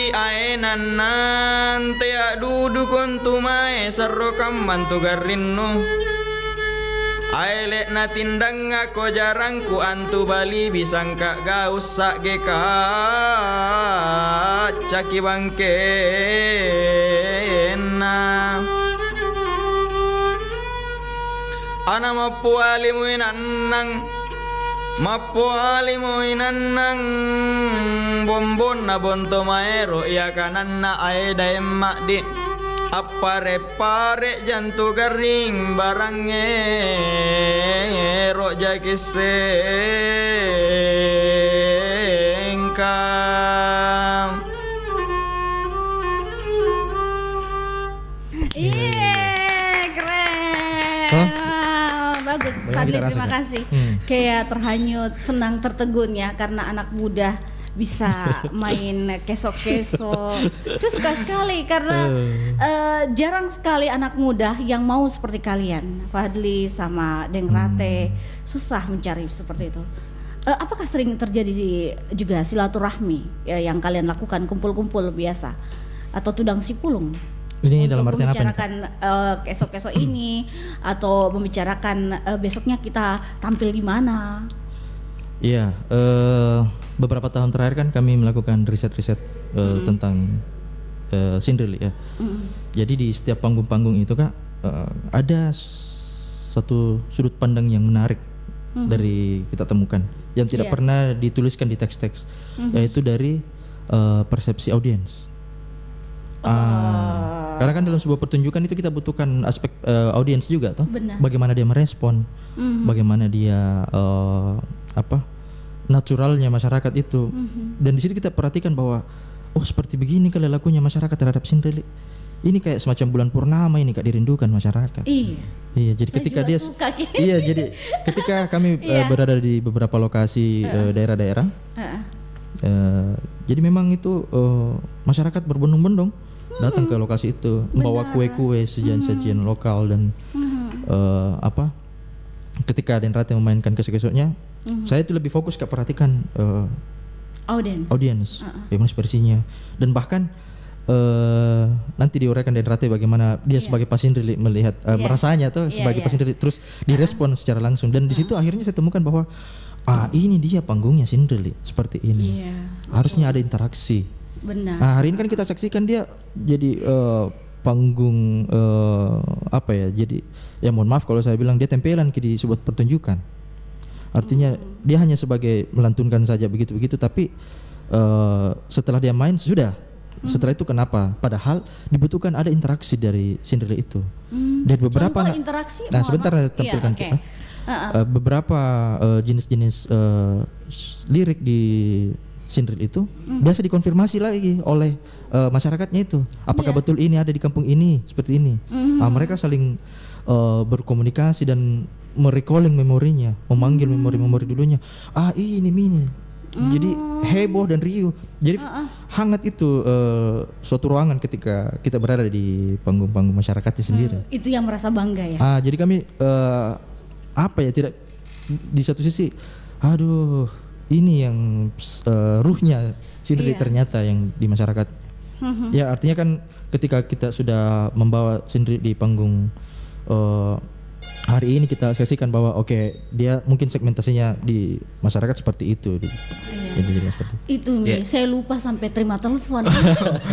aenan nante dudu kontu mae serro kamman tu garrinno aelek na tindang ako jarangku antu bali bisangka gaus sak geka caki bangke na ana mapu alimu inannang Mapo alimu inannang bombon na bonto maero iya kanan na aeda emak di apare jantu garing barange ro jakisengka. Bagus, Fadli, terima kasih. Kayak terhanyut, senang, tertegun ya karena anak muda bisa main kesok-kesok. Saya suka sekali karena jarang sekali anak muda yang mau seperti kalian, Fadli sama Dengrate. Susah mencari seperti itu. Apakah sering terjadi juga silaturahmi yang kalian lakukan, kumpul-kumpul biasa atau tudang sipulung? Ini dalam artian apa? Membicarakan esok-esok ini atau membicarakan besoknya kita tampil di mana? Iya, beberapa tahun terakhir kan kami melakukan riset-riset tentang Sindrilik ya. Jadi di setiap panggung-panggung itu Kak ada satu sudut pandang yang menarik dari kita temukan yang tidak pernah dituliskan di teks-teks, yaitu dari persepsi audiens. Karena kan dalam sebuah pertunjukan itu kita butuhkan aspek audiens juga toh. Benar. Bagaimana dia merespon, bagaimana dia naturalnya masyarakat itu. Dan di situ kita perhatikan bahwa oh seperti begini kalau lakunya masyarakat terhadap Sindrilik. Ini kayak semacam bulan purnama ini Kak, dirindukan masyarakat. Iya, jadi saya ketika juga dia suka, iya, jadi ketika kami berada di beberapa lokasi daerah-daerah. Jadi memang itu masyarakat berbondong-bondong datang ke lokasi itu, membawa kue-kue, sajian-sajian lokal dan ketika Denrate memainkan kesok-kesoknya, saya itu lebih fokus ke perhatikan audiens, bagaimana ekspresinya, dan bahkan nanti diuraikan Denrate bagaimana dia sebagai pasindrilik melihat merasanya tuh sebagai pasindrilik, terus direspon secara langsung, dan di situ akhirnya saya temukan bahwa ini dia panggungnya Sindrilik seperti ini. Harusnya ada interaksi. Benar. Nah hari ini kan kita saksikan dia jadi panggung jadi ya mohon maaf kalau saya bilang dia tempelan di sebuah pertunjukan. Artinya dia hanya sebagai melantunkan saja begitu-begitu, tapi setelah dia main sudah Setelah itu kenapa? Padahal dibutuhkan ada interaksi dari Cinderella itu. Dan beberapa Contoh interaksi. Nah, sebentar Iya, tampilkan oke. kita. Beberapa jenis-jenis lirik di Cinderella itu biasa dikonfirmasi lagi oleh masyarakatnya itu. Apakah betul ini ada di kampung ini seperti ini? Mereka saling berkomunikasi dan merecalling memorinya, memanggil memori-memori dulunya. Ini. Jadi heboh dan riuh. Jadi hangat itu suatu ruangan ketika kita berada di panggung-panggung masyarakatnya sendiri. Itu yang merasa bangga ya. Jadi kami tidak di satu sisi, aduh ini yang ruhnya Cinderella ternyata yang di masyarakat. Ya artinya kan ketika kita sudah membawa Cinderella di panggung hari ini kita saksikan bahwa dia mungkin segmentasinya di masyarakat seperti itu. Jadi seperti Itu nih, saya lupa sampai terima telepon.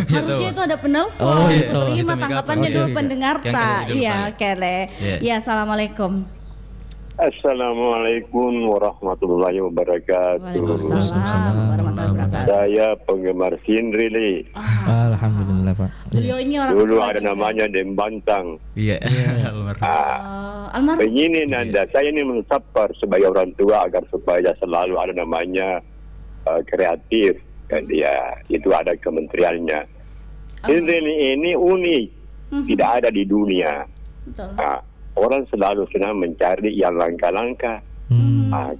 Harusnya itu ada penelpon. Oh, iya. Aku terima Itu tanggapannya mikrofon. dulu Oke. pendengar Yang tak. kedua dulu, Iya, Pak. oke Le. Iya. Ya, assalamualaikum. Assalamualaikum warahmatullahi wabarakatuh. Waalaikumsalam warahmatullahi wabarakatuh. Saya penggemar Cinderella. Alhamdulillah Pak. Beliau ini orang Dulu tua ada juga. namanya Dembantang. Iya. Almarhum. Almarhum. Begini Nanda, saya ini mensapar sebagai orang tua agar supaya selalu ada namanya kreatif. Dan itu ada kementeriannya. Cinderella ini unik, tidak ada di dunia. Betul. Orang selalu senang mencari yang langka-langka.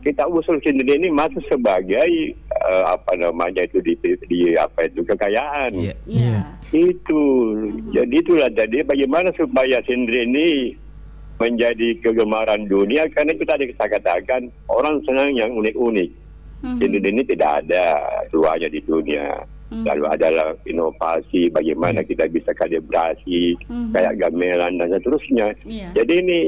Kita usul Cinderella ini masuk sebagai kekayaan. Iya. Iya. Itu. Jadi bagaimana supaya Cinderella ini menjadi kegemaran dunia, karena itu tadi kita katakan orang senang yang unik-unik. Cinderella ini tidak ada duanya di dunia. Lalu adalah inovasi bagaimana kita bisa kalibrasi kayak gamelan dan seterusnya. Iya. Jadi ini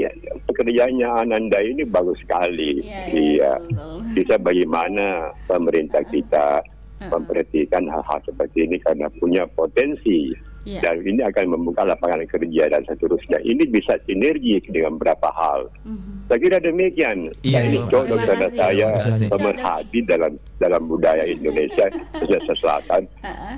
pekerjaannya Ananda ini bagus sekali. Iya, betul. Bisa bagaimana pemerintah kita memperhatikan hal-hal seperti ini karena punya potensi. Iya. Dan ini akan membuka lapangan kerja dan seterusnya. Ini bisa sinergi dengan beberapa hal. Saya kira demikian. Iya, Ini Pak. contoh Terima karena kasih. saya Terima kasih. pemerhati dalam budaya Indonesia Sulawesi Selatan.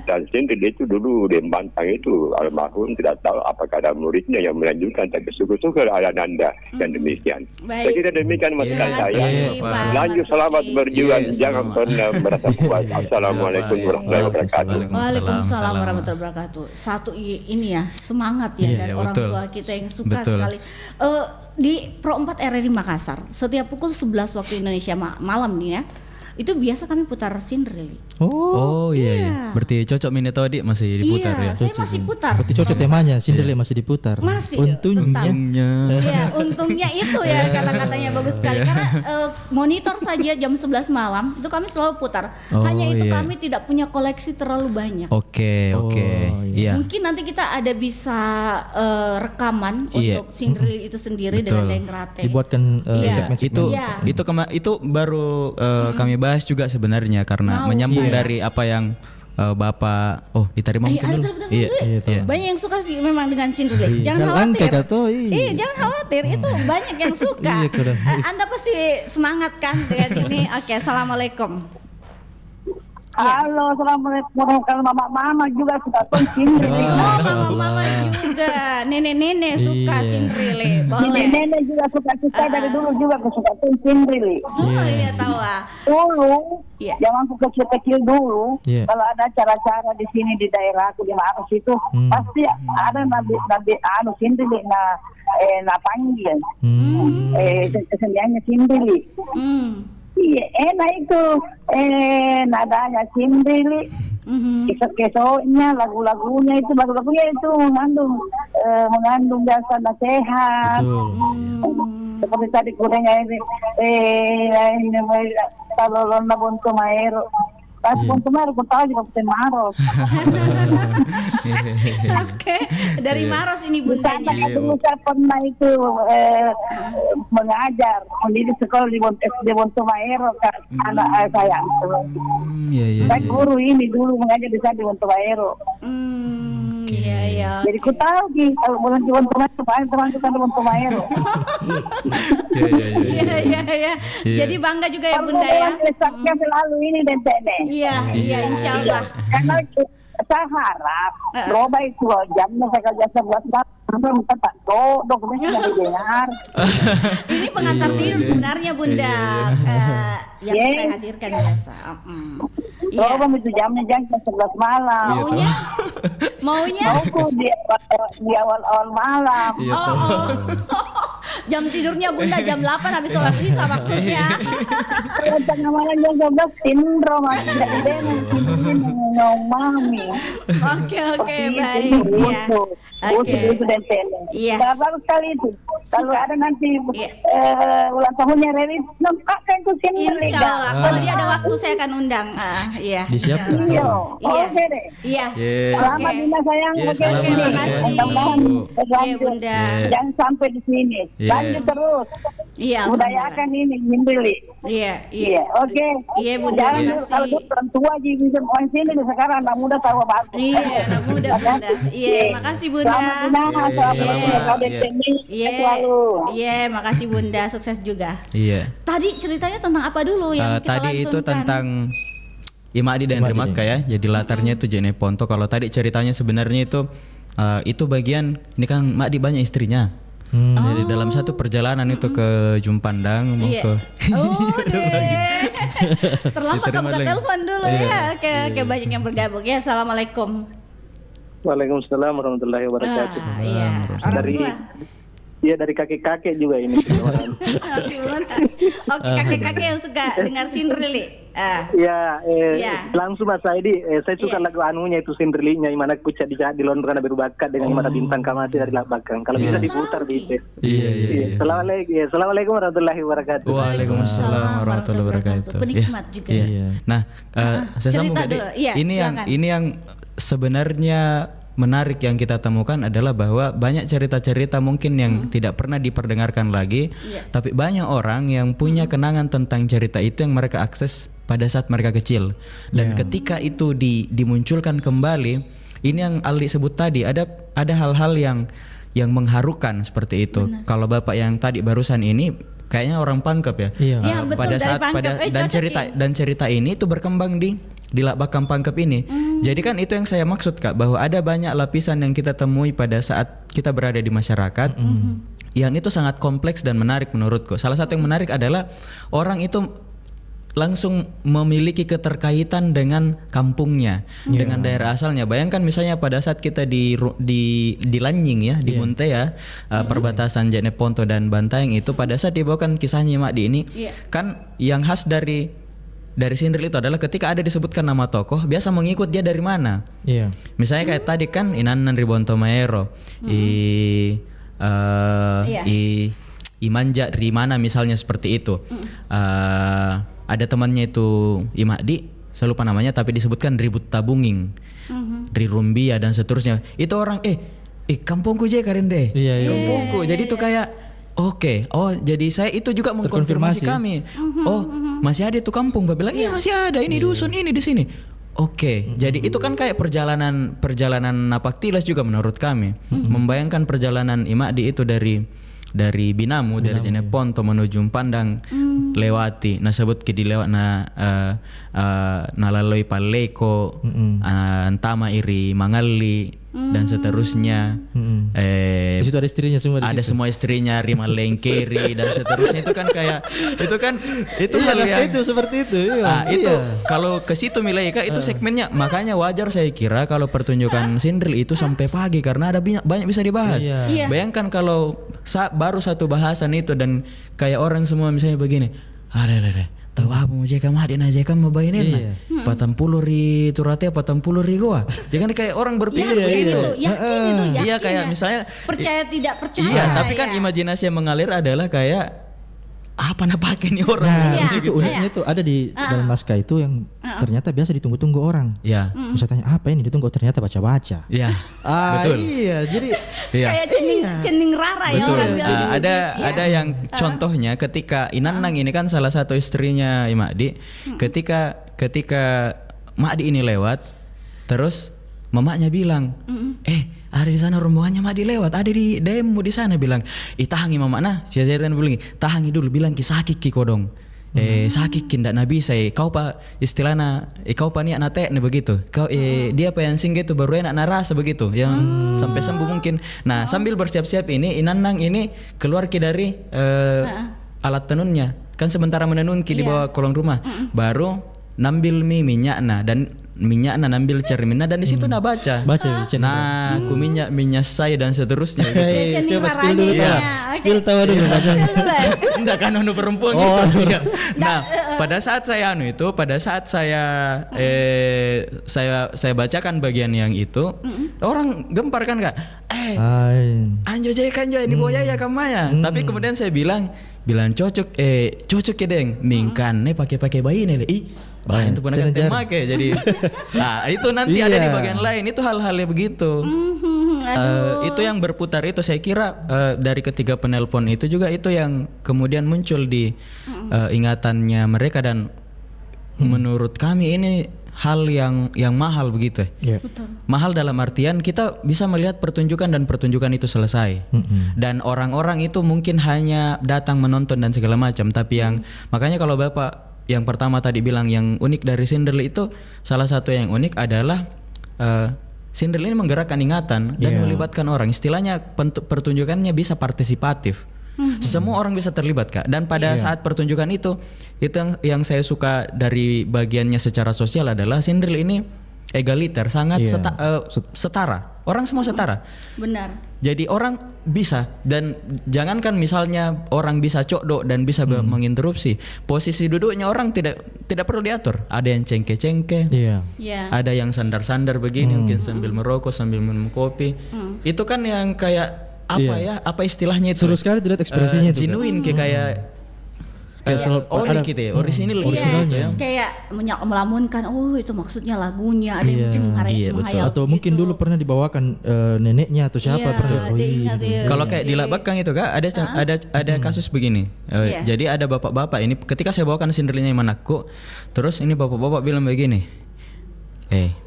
Dan Cinderella itu dulu di Bantang itu almarhum tidak tahu apakah ada muridnya yang melanjutkan, tapi syukur-syukur ada Nanda dan demikian. Baik. Saya kira demikian masalah Terima saya. kasih, Pak Lanjut selamat Marzuki. berjuang, Iya, jangan sama. pernah merasa puas. Assalamualaikum warahmatullahi wabarakatuh. Waalaikumsalam Salam. warahmatullahi wabarakatuh. Satu ini ya, semangat ya Iya, dari iya, orang betul. tua kita yang suka Betul. sekali. Di Pro 4 RRI Makassar, setiap pukul 11 waktu Indonesia malam nih ya, itu biasa kami putar Cinderella. Oh iya. Iya. Berarti cocok Minetodi masih diputar Iya, ya. saya masih putar. Berarti cocok temanya Cinderella masih diputar. Masih, Untungnya tetap. Untungnya. Iya, untungnya itu ya kata-katanya bagus sekali karena monitor saja jam 11 malam itu kami selalu putar. Oh, Hanya itu iya. kami tidak punya koleksi terlalu banyak. Oke. Iya. Mungkin nanti kita ada bisa rekaman Iya. untuk Cinderella itu sendiri dengan Betul. Dengrate. dibuatkan Iya. segmen-segmen. Iya. Itu baru kami bahas juga sebenarnya karena Mau, menyambung iya. dari apa yang Bapak diterima Ayo, mungkin ada dulu. telepon Iya. dulu. Iya. Banyak yang suka sih memang dengan Cinderella. Iya. Jangan Kalau khawatir. angka kata, iya. Jangan khawatir, itu banyak yang suka. Iya, kurang. Anda pasti semangat kan dengan ini. Oke, assalamualaikum. Halo, assalamualaikum. Kalau mama juga suka Cinderella. Oh, mama-mama juga, nenek-nenek suka Iya. Cinderella. Boleh. Nenek juga suka dari dulu juga aku suka Cinderella. Oh iya tahu ah. Dulu, Iya. zaman aku kecil-kecil dulu, Iya. kalau ada acara-acara di sini di daerah aku di Maros itu, pasti ada nabi Cinderella na panggil. Keseniannya Cinderella. Iya, enak itu. Nadanya Cinderella. Kisah-kisahnya, lagu-lagunya itu mengandung dasar nasihat. Betul. Seperti tadi kurangnya ini kalau lona bonto maero. Pas bonto maero aku tahu juga Kabupaten Maros. Oke, dari Maros ini bundanya. Karena dulu saya pernah itu mengajar mendidik sekolah di Bonto Maero anak saya. Iya. Saya guru ini dulu mengajar di sana di Bonto Maero. Iya. Jadi ku tahu Ki, kalau bulan di Bonto Maero, teman kita di Bonto Maero. Iya. Jadi bangga juga ya bunda ya. Kalau selalu ini dan tene. Iya, insya Allah. Karena saya harap Roba itu jamnya saya kerja sebuat belum tak dok kemudian tidak didengar. Ini pengantar tidur sebenarnya Bunda yang saya hadirkan biasa. Roba itu jamnya jam 11 malam. Maunya di awal malam. Jam tidurnya Bunda jam 8 habis sholat isya maksudnya. Tengah malam jam 12 sindrom mami. Oke, baik. Ya. Oke. Iya. Bagus sekali itu. Kalau ada nanti ulang tahunnya Riri, nampakkan itu sini. Insya Allah. Kalau dia ada waktu saya akan undang. Iya. Disiapkan. Oke deh. Iya. Selamat Bunda sayang. Selamat terima kasih. Iya Bunda. Jangan sampai di sini. Lanjut terus. Iya. Budayakan ini Himbili. Iya. Oke. Iya Bunda. Jangan kalau orang tua aja bisa main sini sekarang anak muda tahu apa. Iya, anak muda Bunda. Iya, makasih Bunda. Iya, makasih Bunda. Sukses juga. Iya. Tadi ceritanya tentang apa dulu yang kita tadi itu lantunkan? tentang Imadi dan Rimaka ya. Jadi latarnya itu Jene Ponto. Kalau tadi ceritanya sebenarnya itu bagian ini kan Madi banyak istrinya. Jadi dalam satu perjalanan itu ke Jumpandang mau ke terlambat ke buka telepon dulu ya. Oke, banyak yang bergabung ya. Assalamualaikum. Waalaikumsalam warahmatullahi wabarakatuh. Iya, orang tua. Iya dari kakek-kakek juga ini. Oke, kakek-kakek yang suka dengar Sindrili. Iya, langsung Mas Saidi, saya suka lagu anunya itu Sindrilinya Imana Kucat di London karena berbakat dengan Imana Bintang Kamati dari belakang. Kalau bisa diputar gitu. Iya. Assalamualaikum warahmatullahi wabarakatuh. Waalaikumsalam warahmatullahi wabarakatuh. Penikmat juga. Iya. Nah, saya sambung tadi. Ini yang sebenarnya menarik yang kita temukan adalah bahwa banyak cerita-cerita mungkin yang tidak pernah diperdengarkan lagi, tapi banyak orang yang punya kenangan tentang cerita itu yang mereka akses pada saat mereka kecil. Dan ketika itu dimunculkan kembali, ini yang Ali sebut tadi, ada hal-hal yang mengharukan seperti itu. Kalau Bapak yang tadi barusan ini kayaknya orang Pangkep ya. Iya, betul, pada dari saat Pangkep. dan cerita ini itu berkembang di Lakbakam Pangkep ini. Jadi kan itu yang saya maksud Kak, bahwa ada banyak lapisan yang kita temui pada saat kita berada di masyarakat yang itu sangat kompleks dan menarik menurutku. Salah satu yang menarik adalah orang itu langsung memiliki keterkaitan dengan kampungnya, dengan daerah asalnya. Bayangkan misalnya pada saat kita di Lanying ya, di Muntea, perbatasan Jene Ponto dan Bantaeng itu, pada saat dibawakan kisahnya Mak Di ini, kan yang khas dari Sindril itu adalah ketika ada disebutkan nama tokoh, biasa mengikut dia dari mana. Misalnya kayak tadi kan Inanan Ribonto Maero, Imanja dari mana misalnya seperti itu. Ada temannya itu Imakdi, saya lupa namanya, tapi disebutkan Ribut Tabunging, Rirumbia dan seterusnya. Itu orang kampungku je Karende. Kampungku. Jadi itu kayak jadi saya itu juga mengkonfirmasi kami. Masih ada itu kampung. Bapak bilang, iya masih ada, ini dusun ini di sini. Jadi itu kan kayak perjalanan Napaktilas juga menurut kami. Membayangkan perjalanan Imakdi itu dari Binamu, dari Jene Ponto menuju Pandang, lewati sebut ke dilewat nalaloi Paleko, Antama Iri Mangali dan seterusnya. Di situ ada istrinya semua. Ada semua istrinya, Rima Lengkeri dan seterusnya. Itu kan kayak itu hal yang itu seperti itu. Itu kalau ke situ Milaika itu segmennya, makanya wajar saya kira kalau pertunjukan Sindril itu sampai pagi karena ada banyak bisa dibahas. Bayangkan kalau baru satu bahasan itu dan kayak orang semua misalnya begini, tahu apa mau jeka mah dina jeka mau bayarin 40 ri turate 40 ri gua. Jangan kayak orang berpikir begitu. Yakin itu. Iya kayak misalnya percaya tidak percaya. Iya, tapi kan imajinasi yang mengalir adalah kayak apa pakai nih orang. Di situ uniknya itu ada di dalam naskah itu yang ternyata biasa ditunggu-tunggu orang. Bisa tanya apa ini ditunggu, ternyata baca-baca. Betul. Iya, jadi kayak cening rara ya orang. Ada yang contohnya ketika Inanang ini kan salah satu istrinya Imakdi. Ketika Makdi ini lewat, terus mamanya bilang, ada di sana rombongannya Makdi lewat, ada di demo di sana, bilang, tahangi mama nah, saya bilang, tahangi dulu, bilang kisaki ki kodong. sakit kindak nabi saya kau pak istilahnya kau pak ni anak tek nih begitu kau dia apa yang singgah itu baru enak narasa begitu yang sampai sembuh mungkin. Nah sambil bersiap-siap ini Inanang ini keluar dari alat tenunnya kan sementara menenun di bawah kolong rumah baru nambil minyakna dan minyakna nambil cerminnya dan di situ nak baca ku minyak saya dan seterusnya gitu. Coba spill dulu ya. Spill tawa dulu baca. Enggak kan anu perempuan gitu. Nah, pada saat saya saya bacakan bagian yang itu, orang gempar kan Kak. Anjo jaya kan jaya ini boya ya kamaya. Tapi kemudian saya bilang cocok ya deng. Mingkan nih pakai bayi nih. Bahan itu punya make jadi nah itu nanti ada di bagian lain itu hal-halnya begitu. Itu yang berputar itu saya kira dari ketiga penelpon itu juga itu yang kemudian muncul di ingatannya mereka dan menurut kami ini hal yang mahal begitu ya. Mahal dalam artian kita bisa melihat pertunjukan dan pertunjukan itu selesai dan orang-orang itu mungkin hanya datang menonton dan segala macam tapi yang makanya kalau Bapak yang pertama tadi bilang yang unik dari Cinderella itu salah satu yang unik adalah Cinderella ini menggerakkan ingatan dan melibatkan orang. Istilahnya pertunjukannya bisa partisipatif. Semua orang bisa terlibat Kak. Dan pada saat pertunjukan itu yang saya suka dari bagiannya secara sosial adalah Cinderella ini egaliter, sangat setara. Orang semua setara. Benar. Jadi orang bisa dan jangankan misalnya orang bisa cokdok dan bisa menginterupsi posisi duduknya orang tidak perlu diatur. Ada yang cengke-cengke, ada yang sandar-sandar begini mungkin sambil merokok sambil minum kopi. Itu kan yang kayak apa istilahnya itu? Seru sekali terlihat ekspresinya itu. Genuine kayak ori gitu ya, originalnya kayak melamunkan itu maksudnya lagunya ada yang mungkin menghayal atau mungkin dulu pernah dibawakan neneknya atau siapa pernah kalau kayak di Labakang itu Kak ada kasus begini jadi ada bapak-bapak ini ketika saya bawakan Cinderella yang Manakku terus ini bapak-bapak bilang begini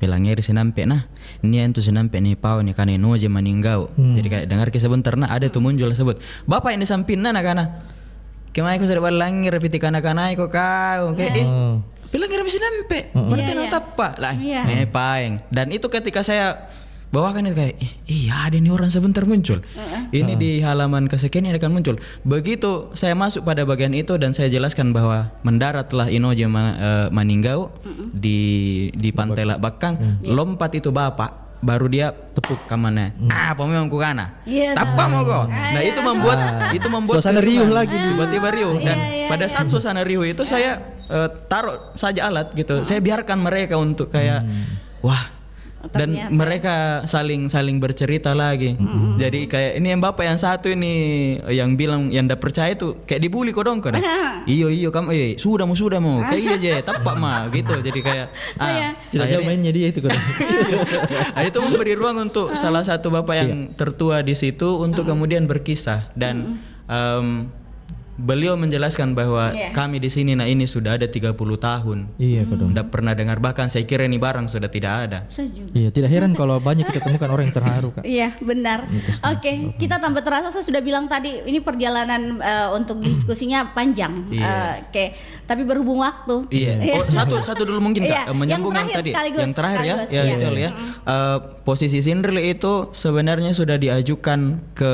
bilangnya di senampe nah ini yang tuh senampe nih pau nih kan ini aja meninggal jadi kayak dengar sebentar nah ada tuh muncul sebut bapak ini sampinna nah kana kemana aku sudah balangi repiti kana-kana kok kau kayak bilang ngirim sinampe mana tenang tapa lah paeng dan itu ketika saya bawakan itu kayak iya ada nih orang sebentar muncul ini di halaman kesekian ini akan muncul begitu saya masuk pada bagian itu dan saya jelaskan bahwa mendaratlah Inoje Maningau di pantai Labakang lompat itu bapak baru dia tepuk kamannya pemang ku kana tapa mau kok nah itu membuat suasana riuh lagi tiba-tiba riuh dan pada saat suasana riuh itu saya taruh saja alat gitu saya biarkan mereka untuk kayak wah dan mereka saling bercerita lagi. Jadi kayak ini yang bapak yang satu ini yang bilang yang tidak percaya itu kayak dibully kodong kan. Iyo kamu sudah mau kayak iya je tapak mah gitu. Jadi kayak tidak jauh mainnya dia itu kodong. Itu memberi ruang untuk salah satu bapak yang tertua di situ untuk kemudian berkisah dan beliau menjelaskan bahwa kami di sini ini sudah ada 30 tahun. Iya, kodong. Tidak pernah dengar bahkan saya kira ini barang sudah tidak ada. Iya, tidak heran kalau banyak kita temukan orang yang terharu, Kak. Iya, benar. Oke, kita tambah terasa saya sudah bilang tadi ini perjalanan untuk diskusinya panjang. Oke, tapi berhubung waktu. Iya. Satu dulu mungkin Kak, menyambung yang tadi. Yang terakhir ya, betul ya. Posisi Cinderella itu sebenarnya sudah diajukan ke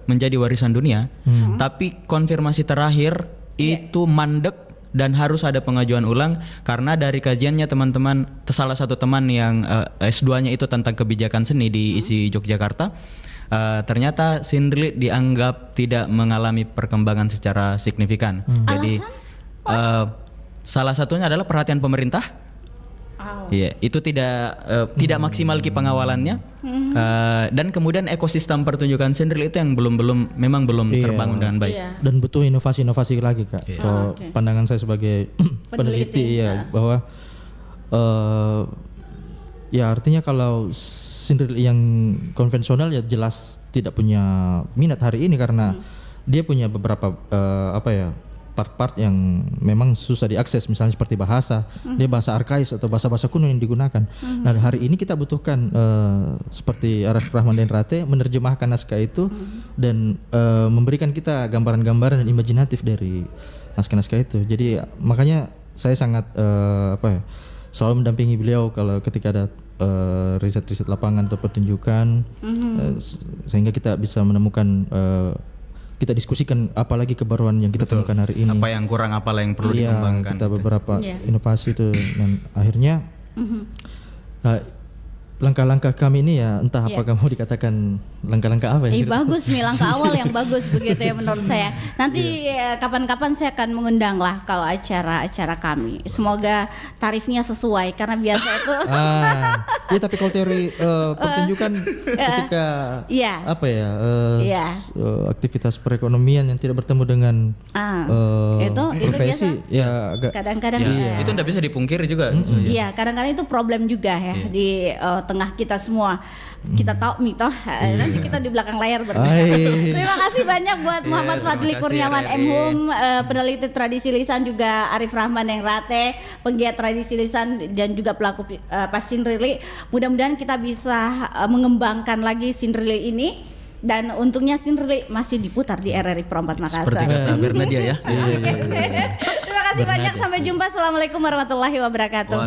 menjadi warisan dunia, tapi konfirmasi terakhir itu mandek dan harus ada pengajuan ulang karena dari kajiannya teman-teman salah satu teman yang S2-nya itu tentang kebijakan seni di ISI Yogyakarta ternyata Cinderella dianggap tidak mengalami perkembangan secara signifikan. Jadi salah satunya adalah perhatian pemerintah. Iya, itu tidak maksimal pengawalannya dan kemudian ekosistem pertunjukan Cinderella itu yang memang belum terbangun dengan baik dan butuh inovasi lagi Kak. So, pandangan saya sebagai peneliti bahwa artinya kalau Cinderella yang konvensional jelas tidak punya minat hari ini karena dia punya beberapa part-part yang memang susah diakses, misalnya seperti bahasa, dia bahasa arkais atau bahasa-bahasa kuno yang digunakan. Nah hari ini kita butuhkan seperti Arif Rahman dan Rate menerjemahkan naskah itu dan memberikan kita gambaran-gambaran dan imajinatif dari naskah-naskah itu. Jadi makanya saya sangat selalu mendampingi beliau kalau ketika ada riset-riset lapangan atau pertunjukan, sehingga kita bisa menemukan, kita diskusikan apalagi kebaruan yang kita temukan hari ini. Apa yang kurang, apa yang perlu dikembangkan. Kita beberapa inovasi itu, dan akhirnya langkah-langkah kami ini ya entah apakah mau dikatakan langkah-langkah apa ya. Bagus nih, langkah awal yang bagus begitu ya menurut saya. Nanti kapan-kapan saya akan mengundang lah kalau acara-acara kami. Semoga tarifnya sesuai karena biasa itu. Ya tapi kalau teori pertunjukan ketika aktivitas perekonomian yang tidak bertemu dengan profesi itu ya agak kadang-kadang itu tidak bisa dipungkiri juga. Iya, kadang-kadang itu problem juga ya di tengah kita semua. Kita tahu mitoh, nanti kita di belakang layar berbicara. Terima kasih banyak buat Muhammad Fadli Kurniawan M.Hum, peneliti tradisi lisan, juga Arif Rahman yang Rate, penggiat tradisi lisan dan juga pelaku pas Sinrili. Mudah-mudahan kita bisa mengembangkan lagi Sinrili ini. Dan untungnya Sinrili masih diputar di RRI Pro 4 Makassar. Seperti kata Bernadia ya. Terima kasih banyak, sampai jumpa. Assalamualaikum warahmatullahi wabarakatuh.